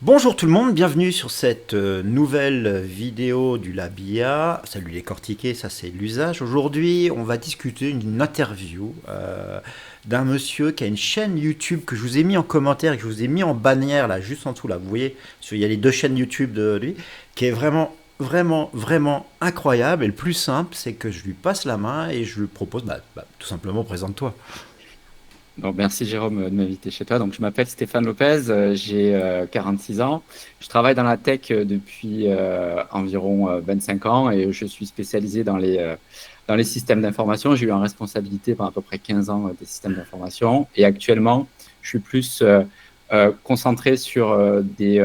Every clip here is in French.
Bonjour tout le monde, bienvenue sur cette nouvelle vidéo du Lab IA. Salut les cortiqués, ça c'est l'usage. Aujourd'hui, on va discuter d'une interview d'un monsieur qui a une chaîne YouTube que je vous ai mis en commentaire et que je vous ai mis en bannière là, juste en dessous là. Vous voyez, il y a les deux chaînes YouTube de lui, qui est vraiment incroyable. Et le plus simple, c'est que je lui passe la main et je lui propose, tout simplement, présente-toi. Donc, merci Jérôme de m'inviter chez toi. Donc, je m'appelle Stéphane Lopez, j'ai 46 ans. Je travaille dans la tech depuis environ 25 ans et je suis spécialisé dans les systèmes d'information. J'ai eu en responsabilité pendant à peu près 15 ans des systèmes d'information et actuellement, je suis plus concentré sur des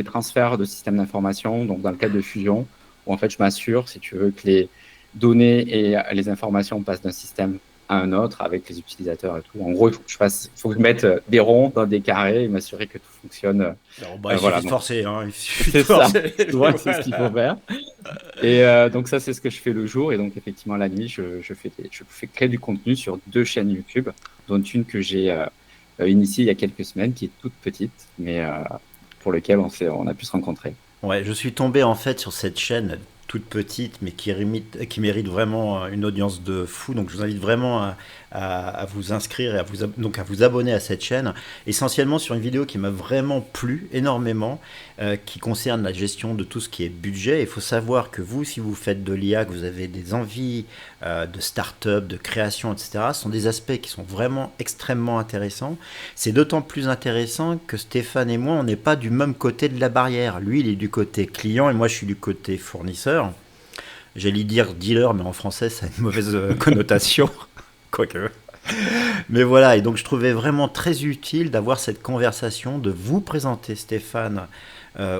transferts de systèmes d'information, donc dans le cadre de fusion, où en fait, je m'assure, si tu veux, que les données et les informations passent d'un système à un autre avec les utilisateurs et tout. En gros, il faut que je mette des ronds dans des carrés et m'assurer que tout fonctionne. Alors, bah, il Voilà, suffit de donc forcer, hein, il suffit de c'est ça. forcer. Souvent, c'est ce qu'il faut Voilà. faire. Et donc ça, c'est ce que je fais le jour. Et donc effectivement, la nuit, je fais créer du contenu sur deux chaînes YouTube, dont une que j'ai initiée il y a quelques semaines, qui est toute petite, mais pour lequel on a pu se rencontrer. Ouais, je suis tombé en fait sur cette chaîne toute petite, mais qui mérite vraiment une audience de fou. Donc je vous invite vraiment à vous inscrire et donc à vous abonner à cette chaîne. Essentiellement sur une vidéo qui m'a vraiment plu énormément, qui concerne la gestion de tout ce qui est budget. Il faut savoir que vous, si vous faites de l'IA, que vous avez des envies de start-up, de création, etc., ce sont des aspects qui sont vraiment extrêmement intéressants. C'est d'autant plus intéressant que Stéphane et moi, on n'est pas du même côté de la barrière. Lui, il est du côté client et moi, je suis du côté fournisseur. J'allais dire dealer, mais en français, ça a une mauvaise connotation. Quoique. Mais voilà, et donc je trouvais vraiment très utile d'avoir cette conversation, de vous présenter Stéphane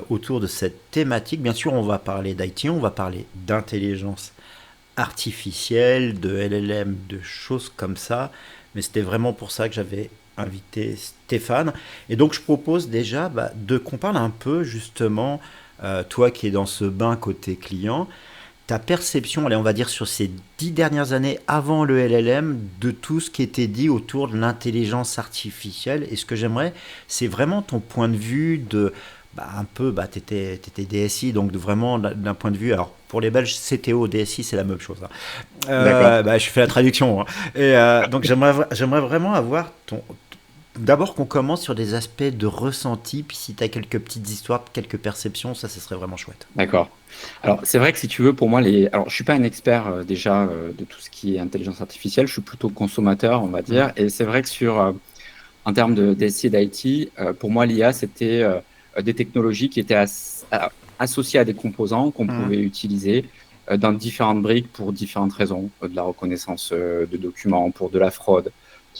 autour de cette thématique. Bien sûr, on va parler d'IT, on va parler d'intelligence artificielle, de LLM, de choses comme ça. Mais c'était vraiment pour ça que j'avais invité Stéphane. Et donc je propose déjà de qu'on parle un peu justement, toi qui es dans ce bain côté client, ta perception, allez, on va dire sur ces 10 dernières années avant le LLM, de tout ce qui était dit autour de l'intelligence artificielle. Et ce que j'aimerais, c'est vraiment ton point de vue de, un peu, t'étais DSI, donc vraiment d'un point de vue, alors pour les Belges, CTO, DSI, c'est la même chose, hein. D'accord. Je fais la traduction, hein. Et donc j'aimerais vraiment avoir ton, d'abord qu'on commence sur des aspects de ressenti, puis si tu as quelques petites histoires, quelques perceptions, ça, ce serait vraiment chouette. D'accord. Alors, c'est vrai que si tu veux, pour moi, alors, je suis pas un expert déjà de tout ce qui est intelligence artificielle. Je suis plutôt consommateur, on va Mhm. dire. Et c'est vrai que en termes de DSI et d'IT, pour moi, l'IA, c'était des technologies qui étaient associées à des composants qu'on Mhm. pouvait utiliser dans différentes briques pour différentes raisons, de la reconnaissance de documents, pour de la fraude,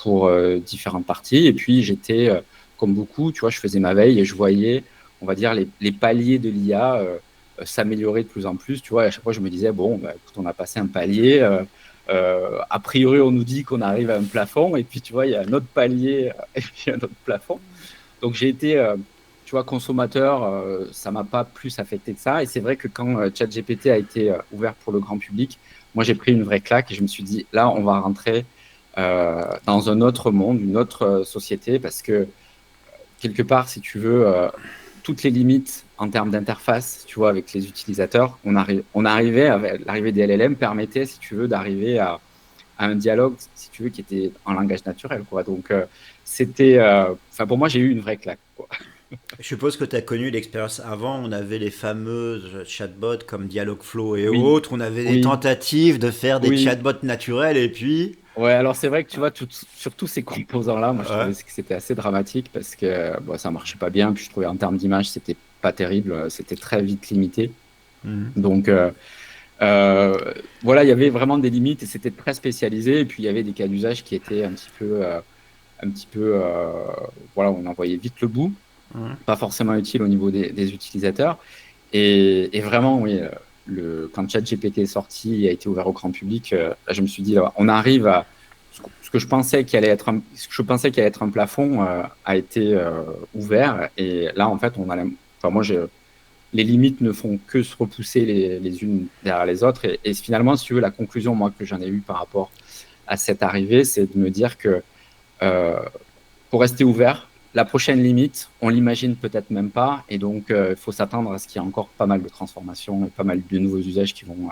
pour différentes parties. Et puis, j'étais, comme beaucoup, tu vois, je faisais ma veille et je voyais, on va dire, les paliers de l'IA s'améliorer de plus en plus. Tu vois, et à chaque fois, je me disais, bon, bah, écoute, on a passé un palier. A priori, on nous dit qu'on arrive à un plafond, et puis tu vois, il y a un autre palier et puis un autre plafond. Donc j'ai été, tu vois, consommateur, ça m'a pas plus affecté que ça. Et c'est vrai que quand ChatGPT a été ouvert pour le grand public, moi j'ai pris une vraie claque et je me suis dit, là, on va rentrer dans un autre monde, une autre société, parce que quelque part, si tu veux, toutes les limites en termes d'interface, tu vois, avec les utilisateurs, on arrivait, avec l'arrivée des LLM permettait, si tu veux, d'arriver à un dialogue, si tu veux, qui était en langage naturel, quoi. Donc, enfin, pour moi, j'ai eu une vraie claque, quoi. Je suppose que tu as connu l'expérience avant, on avait les fameuses chatbots comme Dialogflow et Oui, autres, on avait des oui, tentatives de faire des oui. chatbots naturels et puis... Ouais, alors c'est vrai que tu vois, sur tous ces composants-là, moi je Ouais. trouvais que c'était assez dramatique parce que bon, ça marchait pas bien. Puis je trouvais en termes d'image, c'était pas terrible, c'était très vite limité. Mhm. Donc, Euh, voilà, il y avait vraiment des limites et c'était très spécialisé. Et puis il y avait des cas d'usage qui étaient un petit peu, voilà, on en voyait vite le bout, Mhm. pas forcément utile au niveau des utilisateurs. Et vraiment, oui, quand ChatGPT est sorti et a été ouvert au grand public, là, je me suis dit, là, on arrive à ce que je pensais qu'il allait être ce que je pensais qu'il allait être un plafond a été ouvert. Et là, en fait, enfin, moi, les limites ne font que se repousser les unes derrière les autres. Et finalement, si tu veux, la conclusion, moi, que j'en ai eue par rapport à cette arrivée, c'est de me dire que euh, faut rester ouvert. la prochaine limite, on l'imagine peut-être même pas. Et donc, il faut s'attendre à ce qu'il y ait encore pas mal de transformations et pas mal de nouveaux usages qui vont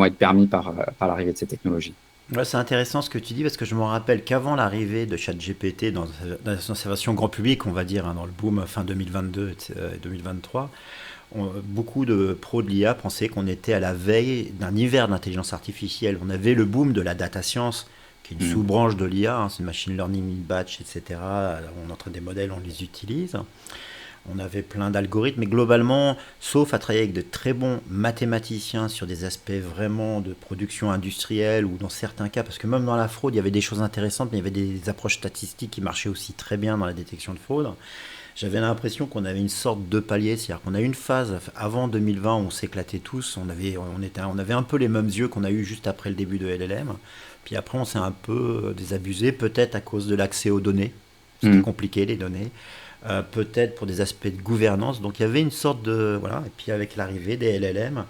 être permis par l'arrivée de ces technologies. Ouais, c'est intéressant ce que tu dis parce que je me rappelle qu'avant l'arrivée de ChatGPT dans sa version grand public, on va dire, hein, dans le boom fin 2022 et 2023, beaucoup de pros de l'IA pensaient qu'on était à la veille d'un hiver d'intelligence artificielle. On avait le boom de la data science, qui est une Mm. sous-branche de l'IA, hein, c'est machine learning, batch, etc. On entraîne des modèles, on les utilise. On avait plein d'algorithmes, mais globalement, sauf à travailler avec de très bons mathématiciens sur des aspects vraiment de production industrielle ou dans certains cas, parce que même dans la fraude, il y avait des choses intéressantes, mais il y avait des approches statistiques qui marchaient aussi très bien dans la détection de fraude. J'avais l'impression qu'on avait une sorte de palier, c'est-à-dire qu'on a eu une phase avant 2020 où on s'éclatait tous, on avait un peu les mêmes yeux qu'on a eu juste après le début de LLM, puis après on s'est un peu désabusé, peut-être à cause de l'accès aux données, c'était Mm. compliqué les données, peut-être pour des aspects de gouvernance, donc il y avait une sorte de... Voilà, et puis avec l'arrivée des LLM,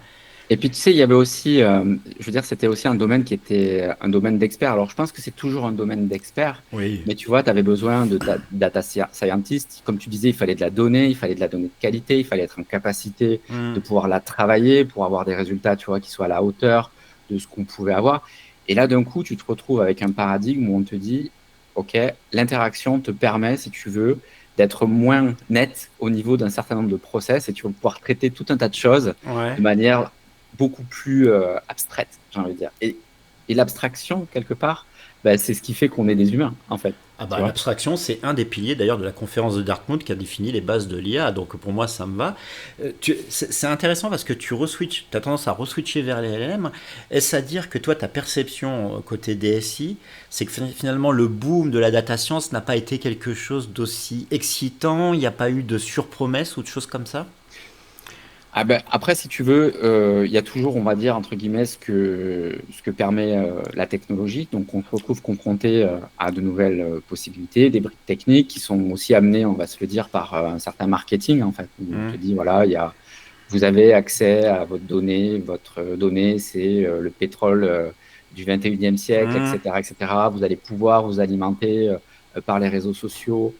Et puis, tu sais, il y avait aussi, je veux dire, c'était aussi un domaine qui était un domaine d'experts. Alors, je pense que c'est toujours un domaine d'experts, oui. mais tu vois, tu avais besoin de data scientist. Comme tu disais, il fallait de la donnée, il fallait de la donnée de qualité, il fallait être en capacité de Hmm. pouvoir la travailler pour avoir des résultats, tu vois, qui soient à la hauteur de ce qu'on pouvait avoir. Et là, d'un coup, tu te retrouves avec un paradigme où on te dit, OK, l'interaction te permet, si tu veux, d'être moins net au niveau d'un certain nombre de process et tu vas pouvoir traiter tout un tas de choses Ouais. de manière beaucoup plus abstraite, j'ai envie de dire. Et l'abstraction, quelque part, bah, c'est ce qui fait qu'on est des humains, en fait. Ah Tu bah, vois. l'abstraction, c'est un des piliers d'ailleurs de la conférence de Dartmouth qui a défini les bases de l'IA, donc pour moi ça me va. C'est intéressant parce que tu as tendance à reswitcher vers les LLM. Est-ce à dire que toi, ta perception côté DSI, c'est que finalement le boom de la data science n'a pas été quelque chose d'aussi excitant, il n'y a pas eu de surpromesses ou de choses comme ça? Ah ben, après, si tu veux, il y a toujours, on va dire, entre guillemets, ce que permet la technologie. Donc, on se retrouve confronté à de nouvelles possibilités, des briques techniques qui sont aussi amenées, on va se le dire, par un certain marketing, en fait. Où on te Hmm. dit, voilà, vous avez accès à votre donnée. Votre donnée, c'est le pétrole du 21e siècle, Hmm. etc., etc. Vous allez pouvoir vous alimenter par les réseaux sociaux.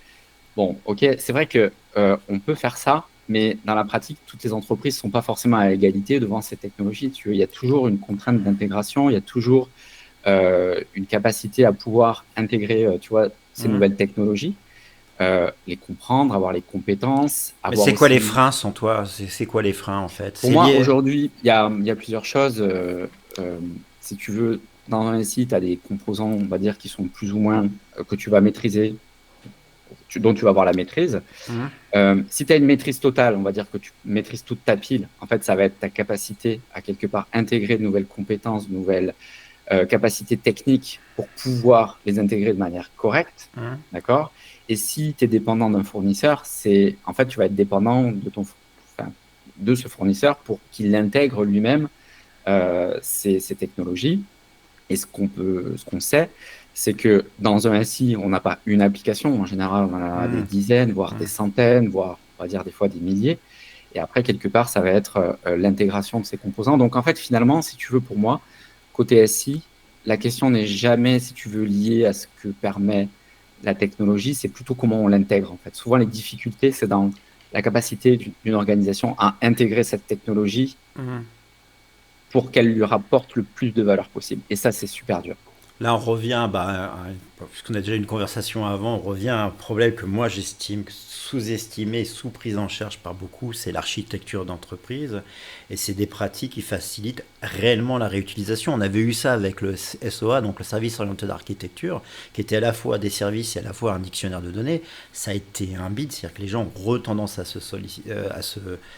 Bon, ok, c'est vrai que on peut faire ça, mais dans la pratique, toutes les entreprises ne sont pas forcément à égalité devant ces technologies. Il y a toujours une contrainte d'intégration, il y a toujours une capacité à pouvoir intégrer, tu vois, ces Hmm. nouvelles technologies, les comprendre, avoir les compétences, Mais avoir c'est quoi les aussi. freins sans toi? C'est quoi les freins en fait? Pour C'est moi, lié. aujourd'hui, il y a plusieurs choses. Euh, Si tu veux, dans un site, tu as des composants, on va dire, qui sont plus ou moins que tu vas maîtriser, dont tu vas avoir la maîtrise. Hmm. Si tu as une maîtrise totale, on va dire que tu maîtrises toute ta pile, en fait, ça va être ta capacité à quelque part intégrer de nouvelles compétences, de nouvelles capacités techniques pour pouvoir les intégrer de manière correcte. Hmm. D'accord. Et si tu es dépendant d'un fournisseur, en fait, tu vas être dépendant enfin, de ce fournisseur pour qu'il intègre lui-même ces technologies. Et ce qu'on sait, c'est que dans un SI, on n'a pas une application. En général, on en a des Hmm. dizaines, voire des Hmm. centaines, voire, on va dire, des fois des milliers. Et après, quelque part, ça va être l'intégration de ces composants. Donc, en fait, finalement, si tu veux, pour moi, côté SI, la question n'est jamais, si tu veux, liée à ce que permet la technologie, c'est plutôt comment on l'intègre, en fait. Souvent, les difficultés, c'est dans la capacité d'une organisation à intégrer cette technologie Hmm. pour qu'elle lui rapporte le plus de valeur possible. Et ça, c'est super dur. Là, on revient, puisqu'on a déjà eu une conversation avant, on revient à un problème que moi j'estime sous-estimé, sous-prise en charge par beaucoup, c'est l'architecture d'entreprise. Et c'est des pratiques qui facilitent réellement la réutilisation. On avait eu ça avec le SOA, donc le Service Oriented Architecture, qui était à la fois des services et à la fois un dictionnaire de données. Ça a été un bide, c'est-à-dire que les gens ont tendance à se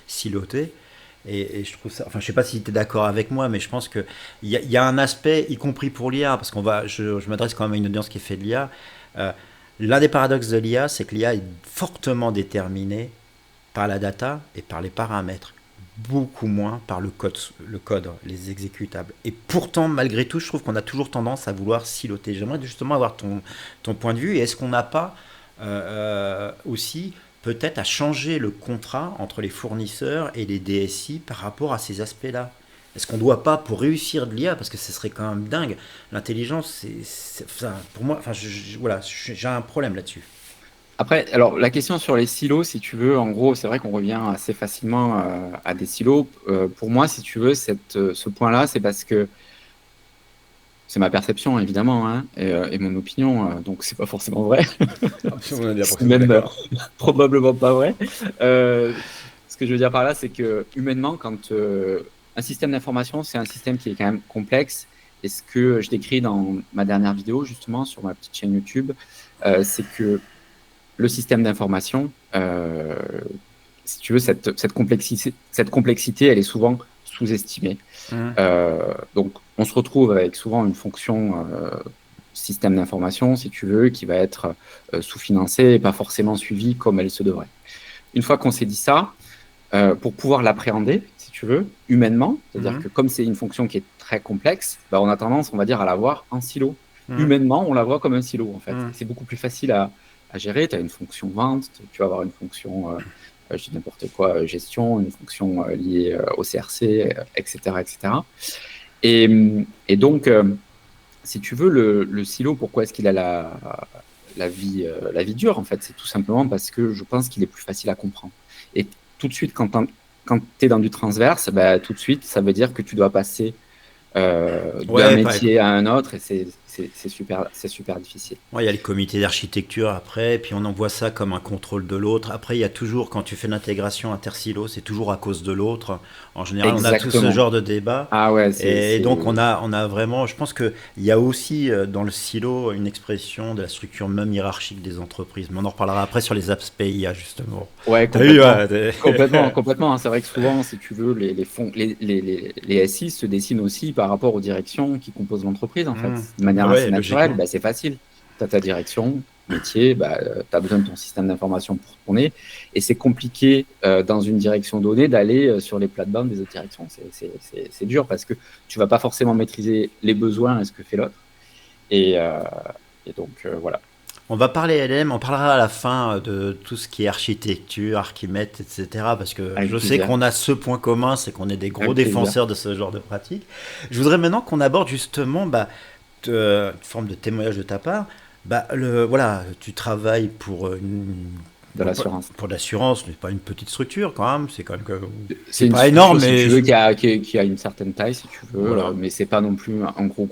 siloter. Et je trouve ça. Enfin, je sais pas si tu es d'accord avec moi, mais je pense qu'il y a un aspect, y compris pour l'IA, parce je m'adresse quand même à une audience qui fait de l'IA. Euh, L'un des paradoxes de l'IA, c'est que l'IA est fortement déterminée par la data et par les paramètres, beaucoup moins par le code, les exécutables. Et pourtant, malgré tout, je trouve qu'on a toujours tendance à vouloir siloter. J'aimerais justement avoir ton point de vue. Et est-ce qu'on n'a pas aussi peut-être à changer le contrat entre les fournisseurs et les DSI par rapport à ces aspects-là? Est-ce qu'on ne doit pas, pour réussir de l'IA, parce que ce serait quand même dingue, l'intelligence, enfin, pour moi, enfin, voilà, j'ai un problème là-dessus. Après, alors la question sur les silos, si tu veux, en gros, c'est vrai qu'on revient assez facilement à des silos. Pour moi, si tu veux, ce point-là, c'est parce que c'est ma perception, évidemment, hein, et mon opinion, donc c'est pas forcément vrai. On est bien C'est même d'accord. probablement pas vrai. Ce que je veux dire par là, c'est que humainement, quand un système d'information, c'est un système qui est quand même complexe. Et ce que je décris dans ma dernière vidéo, justement, sur ma petite chaîne YouTube, c'est que le système d'information, si tu veux, cette complexité, elle est souvent sous-estimée. Mmh. Donc, on se retrouve avec souvent une fonction système d'information, si tu veux, qui va être sous-financée et pas forcément suivie comme elle se devrait. Une fois qu'on s'est dit ça, pour pouvoir l'appréhender, si tu veux, humainement, c'est-à-dire que comme c'est une fonction qui est très complexe, bah, on a tendance, on va dire, à la voir en silo. Humainement, on la voit comme un silo, en fait. C'est beaucoup plus facile à gérer. Tu as une fonction vente, tu vas avoir une fonction, je dis n'importe quoi, gestion, une fonction liée au CRC, etc., etc. Et donc, si tu veux, le silo, pourquoi est-ce qu'il a la vie dure, en fait? C'est tout simplement parce que je pense qu'il est plus facile à comprendre. Et tout de suite, quand tu es dans du transverse, bah, tout de suite, ça veut dire que tu dois passer d'un Ouais, métier à un autre et c'est super difficile. ouais, il y a les comités d'architecture après, et puis on en voit ça comme un contrôle de l'autre. Après, il y a toujours, quand tu fais l'intégration intersilo, c'est toujours à cause de l'autre. En général, on a tout ce Exactement. genre de débat. Ah ouais, Et donc, on a vraiment, je pense qu'il y a aussi dans le silo une expression de la structure même hiérarchique des entreprises. Mais on en reparlera après sur les apps IA, justement. Ouais, T'as vu, complètement. ouais, Complètement. C'est vrai que souvent, si tu veux, les SI se dessinent aussi par rapport aux directions qui composent l'entreprise, en fait. De manière assez ouais, naturelle, logiquement. bah, c'est facile. Tu as ta direction, métier, bah, tu as besoin de ton système d'information pour tourner. Et c'est compliqué dans une direction donnée d'aller sur les plates-bandes des autres directions. C'est dur parce que tu vas pas forcément maîtriser les besoins et ce que fait l'autre. Et, euh, et donc, voilà. On va parler LM, on parlera à la fin de tout ce qui est architecture, Archimède, etc. Parce que Avec je sais plaisir. qu'on a ce point commun, c'est qu'on est des gros Avec plaisir. défenseurs de ce genre de pratique. Je voudrais maintenant qu'on aborde justement une forme de témoignage de ta part. Voilà, tu travailles pour De l'assurance. pour l'assurance, mais pas une petite structure quand même. C'est quand même c'est C'est une pas structure, énorme, si mais tu veux, qui a une certaine taille, si tu veux, voilà, mais c'est pas non plus un gros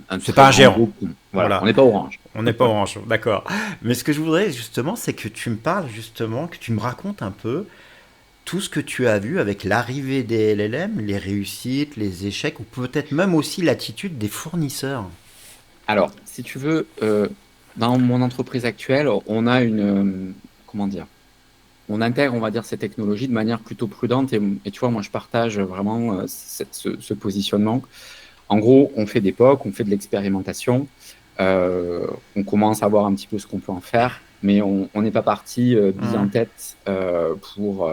un c'est très pas un grand géant. groupe. Voilà, on Voilà. n'est pas Orange. On n'est pas orange, d'accord. Mais ce que je voudrais justement, c'est que tu me parles justement, que tu me racontes un peu tout ce que tu as vu avec l'arrivée des LLM, les réussites, les échecs, ou peut-être même aussi l'attitude des fournisseurs. Alors, si tu veux, dans mon entreprise actuelle, on a comment dire, on intègre, on va dire, ces technologies de manière plutôt prudente et tu vois, moi, je partage vraiment ce positionnement. En gros, on fait des POC, on fait de l'expérimentation, on commence à voir un petit peu ce qu'on peut en faire, mais on n'est pas parti bille en Hum, tête pour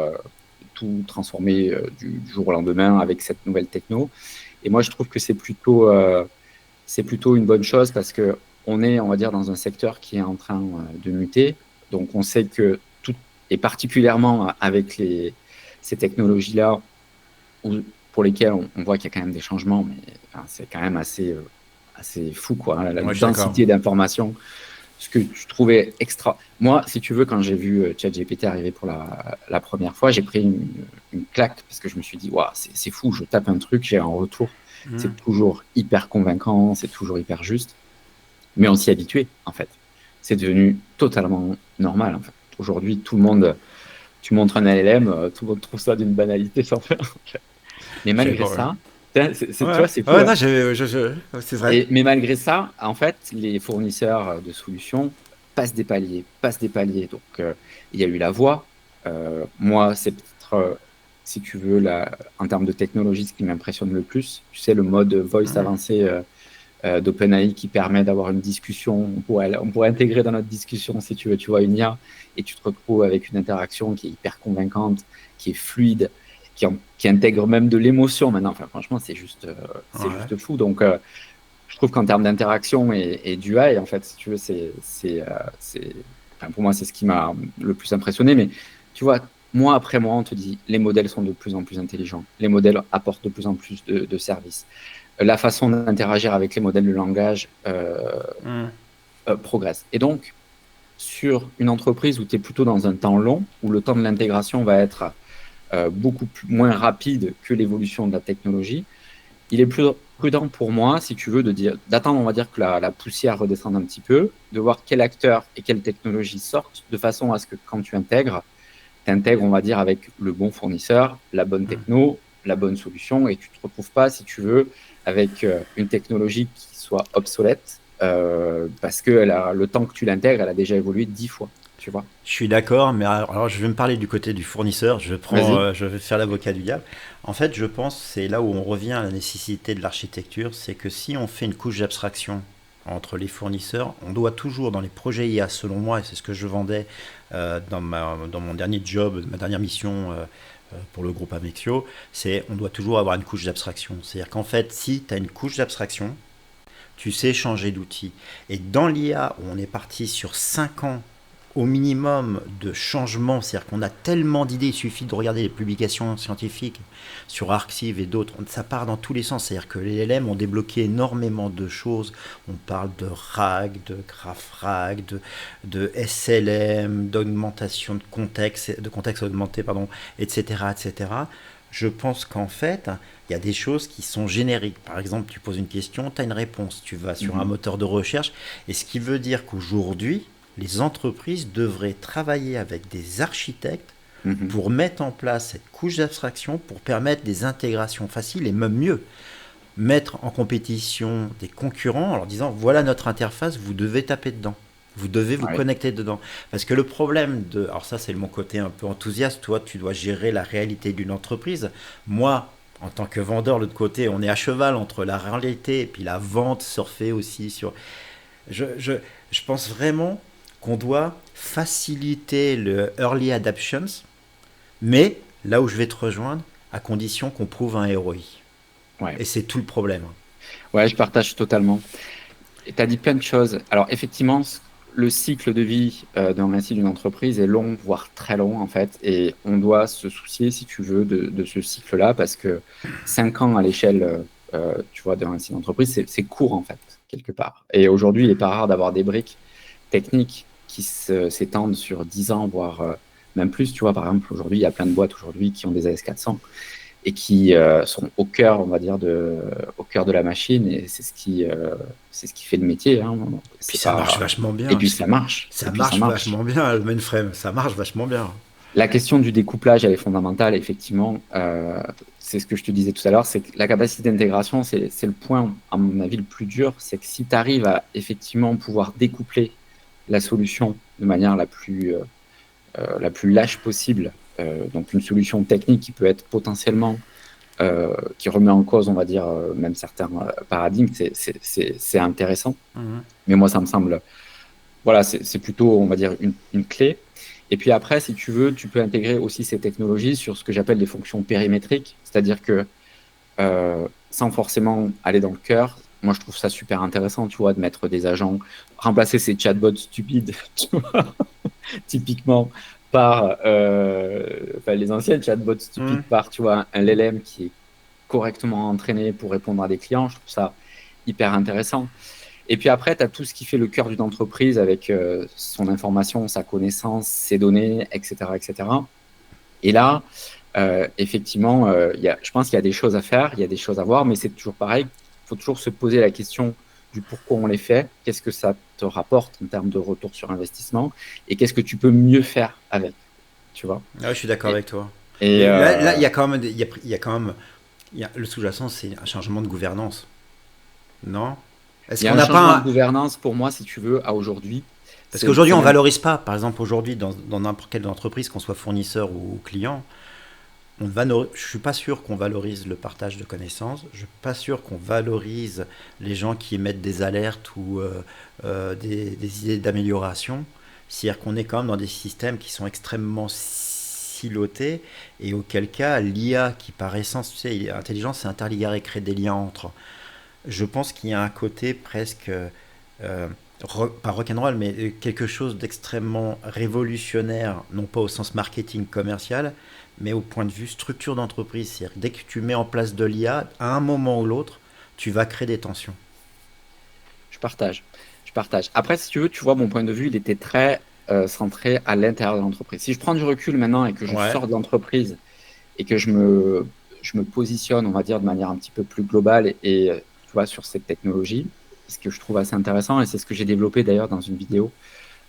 tout transformer du jour au lendemain avec cette nouvelle techno. Et moi, je trouve que c'est plutôt une bonne chose parce que on est, on va dire, dans un secteur qui est en train de muter. Donc, on sait que tout, et particulièrement avec ces technologies-là, pour lesquelles on voit qu'il y a quand même des changements, mais enfin, c'est quand même assez fou, quoi, hein, la ouais, je suis d'accord. densité d'informations. Ce que je trouvais extra. Moi, si tu veux, quand j'ai vu ChatGPT arriver pour la première fois, j'ai pris une claque parce que je me suis dit, waouh, c'est fou, je tape un truc, j'ai un retour. Hum, C'est toujours hyper convaincant, c'est toujours hyper juste, mais on s'y est habitué, en fait. C'est devenu totalement normal, en fait. Aujourd'hui, tout le monde, tu montres un LLM, tout le monde trouve ça d'une banalité sans faire. Mais je suis malgré d'accord, ouais. ça, tu Ouais, vois, c'est fou, ouais, hein. non, c'est vrai. Mais malgré ça, en fait, les fournisseurs de solutions passent des paliers. Donc, il y a eu la voix. Moi, c'est peut-être, si tu veux, en termes de technologie, ce qui m'impressionne le plus. Tu sais, le mode voice Hum, avancé d'OpenAI qui permet d'avoir une discussion. On pourrait intégrer dans notre discussion, si tu veux, tu vois, une IA, et tu te retrouves avec une interaction qui est hyper convaincante, qui est fluide, qui intègre même de l'émotion maintenant. Enfin, franchement, c'est ouais. juste fou. Donc, je trouve qu'en termes d'interaction et d'UI, en fait, si tu veux, enfin, pour moi, c'est ce qui m'a le plus impressionné. Mais tu vois, mois après mois, on te dit, les modèles sont de plus en plus intelligents. Les modèles apportent de plus en plus de services. La façon d'interagir avec les modèles de langage Hum, progresse. Et donc, sur une entreprise où tu es plutôt dans un temps long, où le temps de l'intégration va être moins rapide que l'évolution de la technologie, il est plus prudent pour moi, si tu veux, d'attendre, on va dire, que la poussière redescende un petit peu, de voir quel acteur et quelle technologie sortent, de façon à ce que quand tu intègres, on va dire, avec le bon fournisseur, la bonne techno, la bonne solution, et tu ne te retrouves pas, si tu veux, avec une technologie qui soit obsolète, parce que le temps que tu l'intègres, elle a déjà évolué 10 fois, tu vois. Je suis d'accord, mais alors je vais me parler du côté du fournisseur. Vas-y. Je vais faire l'avocat du diable. En fait, je pense c'est là où on revient à la nécessité de l'architecture, c'est que si on fait une couche d'abstraction entre les fournisseurs, on doit toujours dans les projets IA, selon moi, et c'est ce que je vendais dans mon dernier job, ma dernière mission pour le groupe Amexio, c'est on doit toujours avoir une couche d'abstraction. C'est-à-dire qu'en fait, si tu as une couche d'abstraction, tu sais changer d'outil. Et dans l'IA, où on est parti sur 5 ans au minimum de changements, c'est-à-dire qu'on a tellement d'idées, il suffit de regarder les publications scientifiques sur Arxiv et d'autres, ça part dans tous les sens, c'est-à-dire que les LLM ont débloqué énormément de choses, on parle de RAG, de GraphRAG, de SLM, d'augmentation de contexte augmenté, pardon, etc., etc. Je pense qu'en fait, il y a des choses qui sont génériques. Par exemple, tu poses une question, tu as une réponse, tu vas sur un moteur de recherche, et ce qui veut dire qu'aujourd'hui, les entreprises devraient travailler avec des architectes pour mettre en place cette couche d'abstraction pour permettre des intégrations faciles et même mieux, mettre en compétition des concurrents en leur disant voilà notre interface, vous devez taper dedans. Vous devez vous Ouais. connecter dedans. Parce que le problème de... Alors ça c'est mon côté un peu enthousiaste, toi tu dois gérer la réalité d'une entreprise. Moi, en tant que vendeur, de l'autre côté, on est à cheval entre la réalité et puis la vente, surfer aussi sur... Je, je, je pense vraiment qu'on doit faciliter le early adoptions, mais là où je vais te rejoindre, à condition qu'on prouve un ROI. Ouais. Et c'est tout le problème. Ouais, je partage totalement. Et tu as dit plein de choses. Alors, effectivement, le cycle de vie d'un site d'une entreprise est long, voire très long, en fait. Et on doit se soucier, si tu veux, de ce cycle-là, parce que 5 ans à l'échelle, tu vois, d'un site d'entreprise, c'est court, en fait, quelque part. Et aujourd'hui, il n'est pas rare d'avoir des briques techniques qui s'étendent sur 10 ans, voire même plus. Tu vois, par exemple, aujourd'hui, il y a plein de boîtes aujourd'hui qui ont des AS400 et qui sont au cœur, on va dire, au cœur de la machine. Et c'est ce qui fait le métier. Hein. Puis C'est ça marche pas... vachement Et bien. puis ça marche. Et Ça puis ça marche marche. vachement bien, le mainframe. Ça marche vachement bien. La question du découplage, elle est fondamentale, effectivement. C'est ce que je te disais tout à l'heure, c'est que la capacité d'intégration, c'est le point, à mon avis, le plus dur. C'est que si tu arrives à effectivement pouvoir découpler la solution de manière la plus lâche possible, donc une solution technique qui peut être potentiellement qui remet en cause, on va dire, même certains paradigmes, c'est intéressant. Mais moi, ça me semble, voilà, c'est plutôt, on va dire, une clé. Et puis après, si tu veux, tu peux intégrer aussi ces technologies sur ce que j'appelle des fonctions périmétriques, c'est-à-dire que sans forcément aller dans le cœur, moi, je trouve ça super intéressant, tu vois, de mettre des agents, remplacer ces chatbots stupides, tu vois, typiquement par les anciennes chatbots stupides par, tu vois, un LLM qui est correctement entraîné pour répondre à des clients. Je trouve ça hyper intéressant. Et puis après, tu as tout ce qui fait le cœur d'une entreprise avec son information, sa connaissance, ses données, etc. etc. Et là, effectivement, je pense qu'il y a des choses à faire, il y a des choses à voir, mais c'est toujours pareil. Il faut toujours se poser la question du pourquoi on les fait, qu'est-ce que ça te rapporte en termes de retour sur investissement, et qu'est-ce que tu peux mieux faire avec, tu vois. Ouais, je suis d'accord Et, avec toi. et, Mais là, il y a quand même, il y a quand même, le sous-jacent, c'est un changement de gouvernance, non? Est-ce il y a qu'on un n'a changement de pas gouvernance pour moi, si tu veux, à aujourd'hui. Parce qu'aujourd'hui, C'est on même valorise pas. Par exemple, aujourd'hui, dans n'importe quelle entreprise, qu'on soit fournisseur ou client, je suis pas sûr qu'on valorise le partage de connaissances. Je suis pas sûr qu'on valorise les gens qui émettent des alertes ou des idées d'amélioration. C'est-à-dire qu'on est quand même dans des systèmes qui sont extrêmement silotés et auquel cas l'IA, qui par essence, tu sais, l'intelligence, c'est interligaire et créer des liens entre. Je pense qu'il y a un côté presque pas rock'n'roll, mais quelque chose d'extrêmement révolutionnaire, non pas au sens marketing commercial, mais au point de vue structure d'entreprise. C'est-à-dire que dès que tu mets en place de l'IA, à un moment ou l'autre, tu vas créer des tensions. je partage. Je partage. Après, si tu veux, tu vois, mon point de vue, il était très centré à l'intérieur de l'entreprise. Si je prends du recul maintenant et que je Ouais. sors de l'entreprise et que je me positionne, on va dire, de manière un petit peu plus globale tu vois, sur cette technologie, ce que je trouve assez intéressant, et c'est ce que j'ai développé d'ailleurs dans une vidéo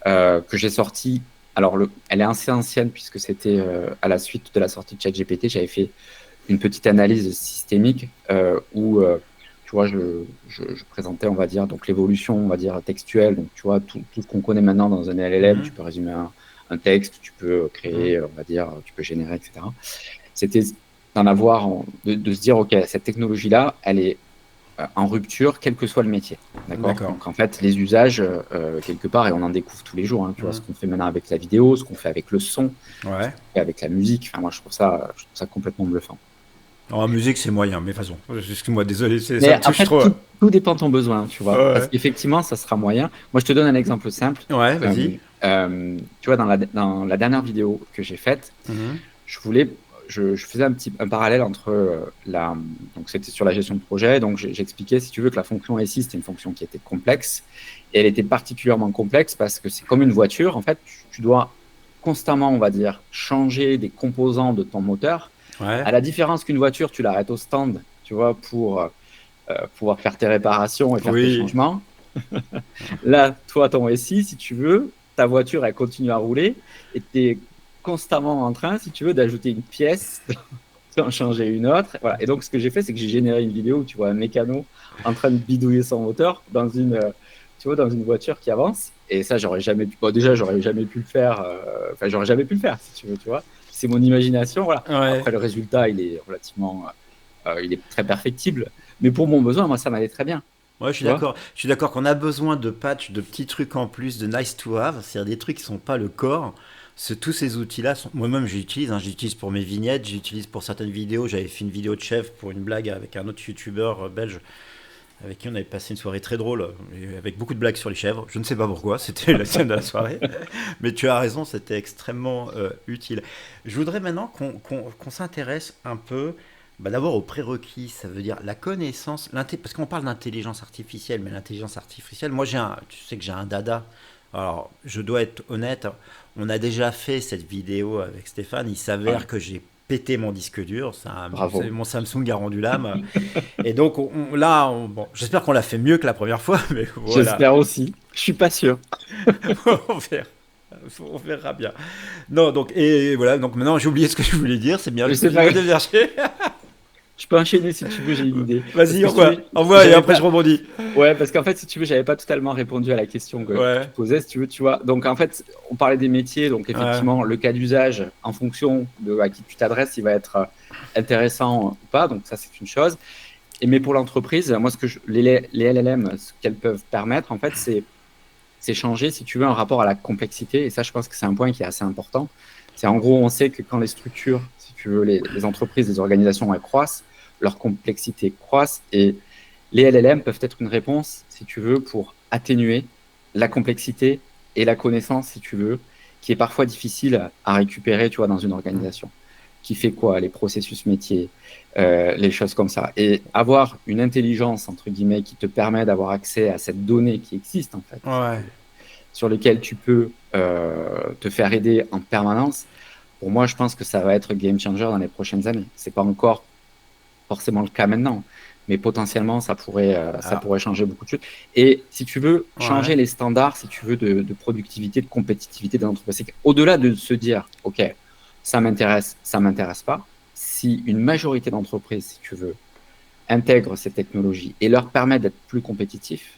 que j'ai sortie. Alors, elle est assez ancienne puisque c'était à la suite de la sortie de ChatGPT. J'avais fait une petite analyse systémique où, tu vois, je présentais, on va dire, donc l'évolution, on va dire, textuelle. Donc, tu vois, tout ce qu'on connaît maintenant dans un LLM, tu Mhm. peux résumer un texte, tu peux Mhm. créer, on va dire, tu peux générer, etc. C'était d'en avoir, de se dire, OK, cette technologie-là, elle est en rupture, quel que soit le métier. D'accord? D'accord. Donc, en fait, les usages, quelque part, et on en découvre tous les jours, hein, tu vois, ce Mhm. qu'on fait maintenant avec la vidéo, ce qu'on fait avec le son, ce Ouais. qu'on fait avec la musique. Enfin, moi, je trouve ça complètement bluffant. En musique, c'est moyen, mais façon. Excuse-moi, désolé, ça Mais me touche après, trop. tout dépend de ton besoin, tu vois. Parce Ouais. qu'effectivement, ça sera moyen. Moi, je te donne un exemple simple. Ouais, vas-y. Tu vois, dans la dernière vidéo que j'ai faite, Mhm. je voulais, je faisais un parallèle entre donc c'était sur la gestion de projet. Donc, j'expliquais, si tu veux, que la fonction SI, c'était une fonction qui était complexe. Et elle était particulièrement complexe parce que c'est comme une voiture. En fait, tu dois constamment, on va dire, changer des composants de ton moteur. Ouais. À la différence qu'une voiture, tu l'arrêtes au stand, tu vois, pour pouvoir faire tes réparations et faire tes Oui. changements. Là, toi, ton SI, si tu veux, ta voiture, elle continue à rouler et tu es constamment en train, si tu veux, d'ajouter une pièce, d'en changer une autre. Voilà. Et donc, ce que j'ai fait, c'est que j'ai généré une vidéo où tu vois un mécano en train de bidouiller son moteur tu vois, dans une voiture qui avance. Et ça, j'aurais jamais pu. Bon, déjà, j'aurais jamais pu le faire. Enfin, j'aurais jamais pu le faire, si tu veux, tu vois. C'est mon imagination. Voilà. Ouais. Après, le résultat, il est relativement. Il est très perfectible. Mais pour mon besoin, moi, ça m'allait très bien. Ouais, je suis Tu vois. d'accord. Je suis d'accord qu'on a besoin de patchs, de petits trucs en plus, de nice to have, c'est-à-dire des trucs qui sont pas le corps. Tous ces outils-là, moi-même j'utilise, hein, j'utilise pour mes vignettes, j'utilise pour certaines vidéos. J'avais fait une vidéo de chef pour une blague avec un autre youtubeur belge avec qui on avait passé une soirée très drôle, avec beaucoup de blagues sur les chèvres. Je ne sais pas pourquoi, c'était la scène de la soirée. Mais tu as raison, c'était extrêmement utile. Je voudrais maintenant qu'on s'intéresse un peu, bah, d'abord aux prérequis, ça veut dire la connaissance, parce qu'on parle d'intelligence artificielle, mais l'intelligence artificielle, moi tu sais que j'ai un dada. Alors, je dois être honnête, on a déjà fait cette vidéo avec Stéphane, il s'avère Ouais. que j'ai pété mon disque dur, Bravo. mon Samsung a rendu l'âme. Et donc là, bon, j'espère qu'on l'a fait mieux que la première fois, mais voilà, J'espère aussi. Je suis pas sûr. on verra. On verra bien. Non, donc, et voilà, donc maintenant j'ai oublié ce que je voulais dire, c'est bien, Je je sais continue pas. de diverger. Je peux enchaîner si tu veux, j'ai une idée. Parce Vas-y, que si tu veux, envoie et j'avais après je pas. rebondis. Ouais, parce qu'en fait, si tu veux, j'avais pas totalement répondu à la question que tu Ouais, posais, si tu veux, tu vois. Donc, en fait, on parlait des métiers. Donc, ouais, effectivement, le cas d'usage, en fonction de à qui tu t'adresses, il va être intéressant ou pas. Donc, ça, c'est une chose. Mais pour l'entreprise, moi, les LLM, ce qu'elles peuvent permettre, en fait, c'est changer, si tu veux, un rapport à la complexité. Et ça, je pense que c'est un point qui est assez important. C'est en gros, on sait que quand les structures, si tu veux, les entreprises, les organisations, elles croissent, leur complexité croisse et les LLM peuvent être une réponse, si tu veux, pour atténuer la complexité et la connaissance, si tu veux, qui est parfois difficile à récupérer, tu vois, dans une organisation. Qui fait quoi? Les processus métiers, les choses comme ça. Et avoir une intelligence, entre guillemets, qui te permet d'avoir accès à cette donnée qui existe, en fait, si tu ouais. veux, sur lesquelles tu peux te faire aider en permanence. Pour moi, je pense que ça va être game changer dans les prochaines années. C'est pas encore forcément le cas maintenant, mais potentiellement, ça Alors, pourrait changer beaucoup de choses. Et si tu veux ouais. changer les standards, si tu veux, de productivité, de compétitivité des entreprises, c'est au-delà de se dire, OK, ça m'intéresse pas, si une majorité d'entreprises, si tu veux, intègrent ces technologies et leur permet d'être plus compétitifs,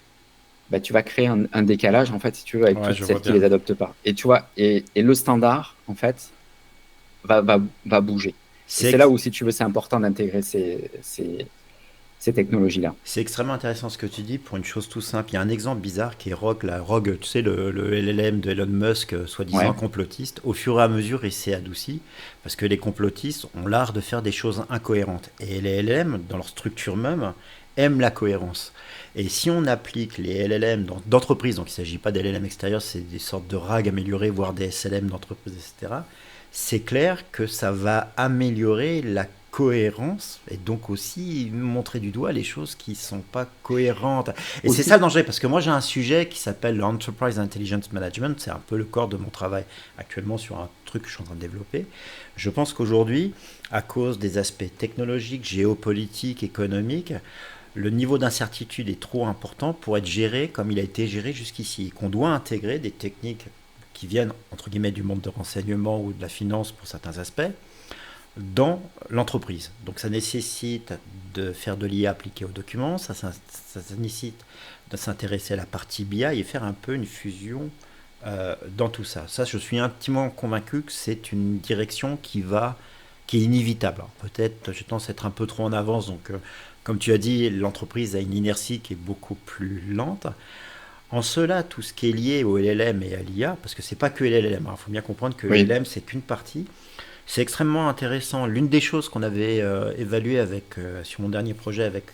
bah, tu vas créer un décalage, en fait, si tu veux, avec Ouais, toutes je vois celles qui bien. les adoptent pas. Et tu vois, et le standard, en fait, va bouger. Et C'est c'est là ex- où, si tu veux, c'est important d'intégrer ces technologies-là. C'est extrêmement intéressant ce que tu dis pour une chose tout simple. Il y a un exemple bizarre qui est Rogue, Rogue, tu sais, le LLM de Elon Musk, soi-disant Ouais, complotiste. Au fur et à mesure, il s'est adouci parce que les complotistes ont l'art de faire des choses incohérentes. Et les LLM, dans leur structure même, aiment la cohérence. Et si on applique les LLM d'entreprise, donc il ne s'agit pas d'LLM extérieurs, c'est des sortes de RAG améliorés, voire des SLM d'entreprise, etc., c'est clair que ça va améliorer la cohérence et donc aussi montrer du doigt les choses qui sont pas cohérentes. Et c'est ça Aussi. le danger, parce que moi j'ai un sujet qui s'appelle l'Enterprise Intelligence Management, c'est un peu le corps de mon travail actuellement sur un truc que je suis en train de développer. Je pense qu'aujourd'hui, à cause des aspects technologiques, géopolitiques, économiques, le niveau d'incertitude est trop important pour être géré comme il a été géré jusqu'ici, et qu'on doit intégrer des techniques qui viennent, entre guillemets, du monde de renseignement ou de la finance pour certains aspects, dans l'entreprise. Donc ça nécessite de faire de l'IA appliquée aux documents, ça nécessite de s'intéresser à la partie BI et faire un peu une fusion dans tout ça. Ça, je suis intimement convaincu que c'est une direction qui est inévitable. Alors, peut-être, je pense être un peu trop en avance, donc comme tu as dit, l'entreprise a une inertie qui est beaucoup plus lente. En cela, tout ce qui est lié au LLM et à l'IA, parce que c'est pas que LLM, il faut bien comprendre que Oui. LLM c'est qu'une partie, c'est extrêmement intéressant. L'une des choses qu'on avait évaluées sur mon dernier projet avec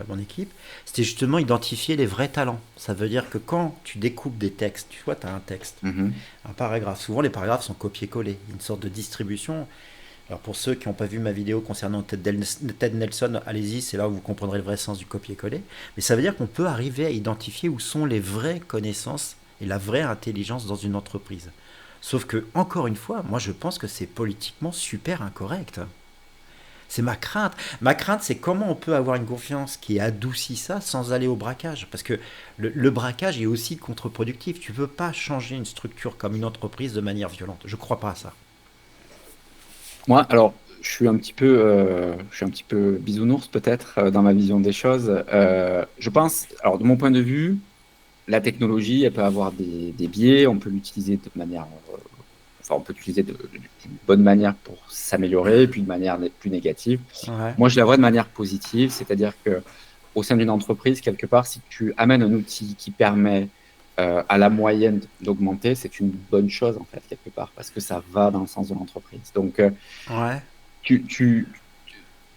mon équipe, c'était justement identifier les vrais talents. Ça veut dire que quand tu découpes des textes, tu vois, tu as un texte, Mhm. un paragraphe. Souvent, les paragraphes sont copiés-collés. Une sorte de distribution. Alors, pour ceux qui n'ont pas vu ma vidéo concernant Ted Nelson, allez-y, c'est là où vous comprendrez le vrai sens du copier-coller. Mais ça veut dire qu'on peut arriver à identifier où sont les vraies connaissances et la vraie intelligence dans une entreprise. Sauf que, encore une fois, moi je pense que c'est politiquement super incorrect. C'est ma crainte. Ma crainte, c'est comment on peut avoir une confiance qui adoucit ça sans aller au braquage. Parce que le braquage est aussi contre-productif. Tu ne peux pas changer une structure comme une entreprise de manière violente. Je ne crois pas à ça. Moi, alors, je suis un petit peu bisounours peut-être dans ma vision des choses. Je pense, alors de mon point de vue, la technologie, elle peut avoir des biais, on peut l'utiliser de manière, enfin, on peut l'utiliser d'une bonne manière pour s'améliorer, et puis de manière plus négative. Ouais. Moi, je la vois de manière positive, c'est-à-dire que au sein d'une entreprise, quelque part, si tu amènes un outil qui permet à la moyenne d'augmenter, c'est une bonne chose en fait quelque part parce que ça va dans le sens de l'entreprise. Donc, Ouais. tu, tu,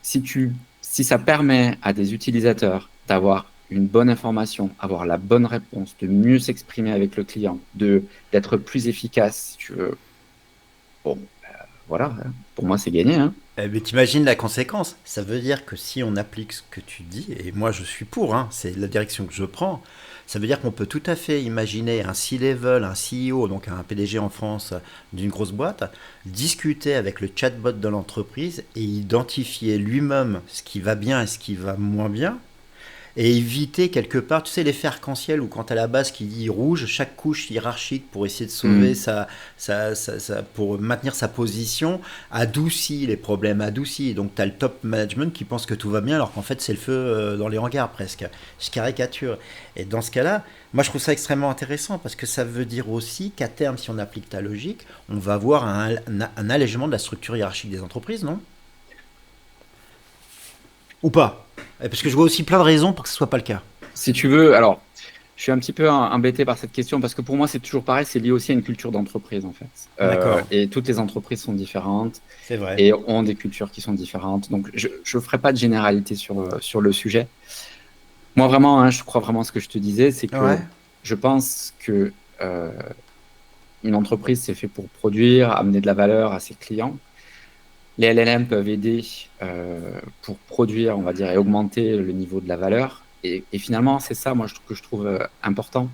si tu, si ça permet à des utilisateurs d'avoir une bonne information, avoir la bonne réponse, de mieux s'exprimer avec le client, d'être plus efficace, si tu veux, bon, voilà, hein. Pour moi, c'est gagné, hein. Mais t'imagines la conséquence. Ça veut dire que si on applique ce que tu dis, et moi je suis pour, hein, c'est la direction que je prends, ça veut dire qu'on peut tout à fait imaginer un C-level, un CEO, donc un PDG en France d'une grosse boîte, discuter avec le chatbot de l'entreprise et identifier lui-même ce qui va bien et ce qui va moins bien, et éviter quelque part, tu sais, l'effet arc-en-ciel où quand tu as la base qui dit rouge, chaque couche hiérarchique pour essayer de sauver Hmm. pour maintenir sa position, adoucit les problèmes, adoucit. Donc tu as le top management qui pense que tout va bien alors qu'en fait c'est le feu dans les hangars presque. Je caricature. Et dans ce cas-là, moi je trouve ça extrêmement intéressant parce que ça veut dire aussi qu'à terme, si on applique ta logique, on va avoir un allègement de la structure hiérarchique des entreprises, non? Ou pas? Parce que je vois aussi plein de raisons pour que ce soit pas le cas. Si tu veux, alors, je suis un petit peu embêté par cette question parce que pour moi, c'est toujours pareil, c'est lié aussi à une culture d'entreprise en fait. D'accord, Et toutes les entreprises sont différentes c'est vrai. et ont des cultures qui sont différentes. Donc, je ne ferai pas de généralité sur le sujet. Moi, vraiment, hein, je crois vraiment ce que je te disais, c'est que Ouais. je pense que euh, une entreprise, c'est fait pour produire, amener de la valeur à ses clients. Les LLM peuvent aider pour produire, on va dire, et augmenter le niveau de la valeur. Et finalement, c'est ça, moi, que je trouve important.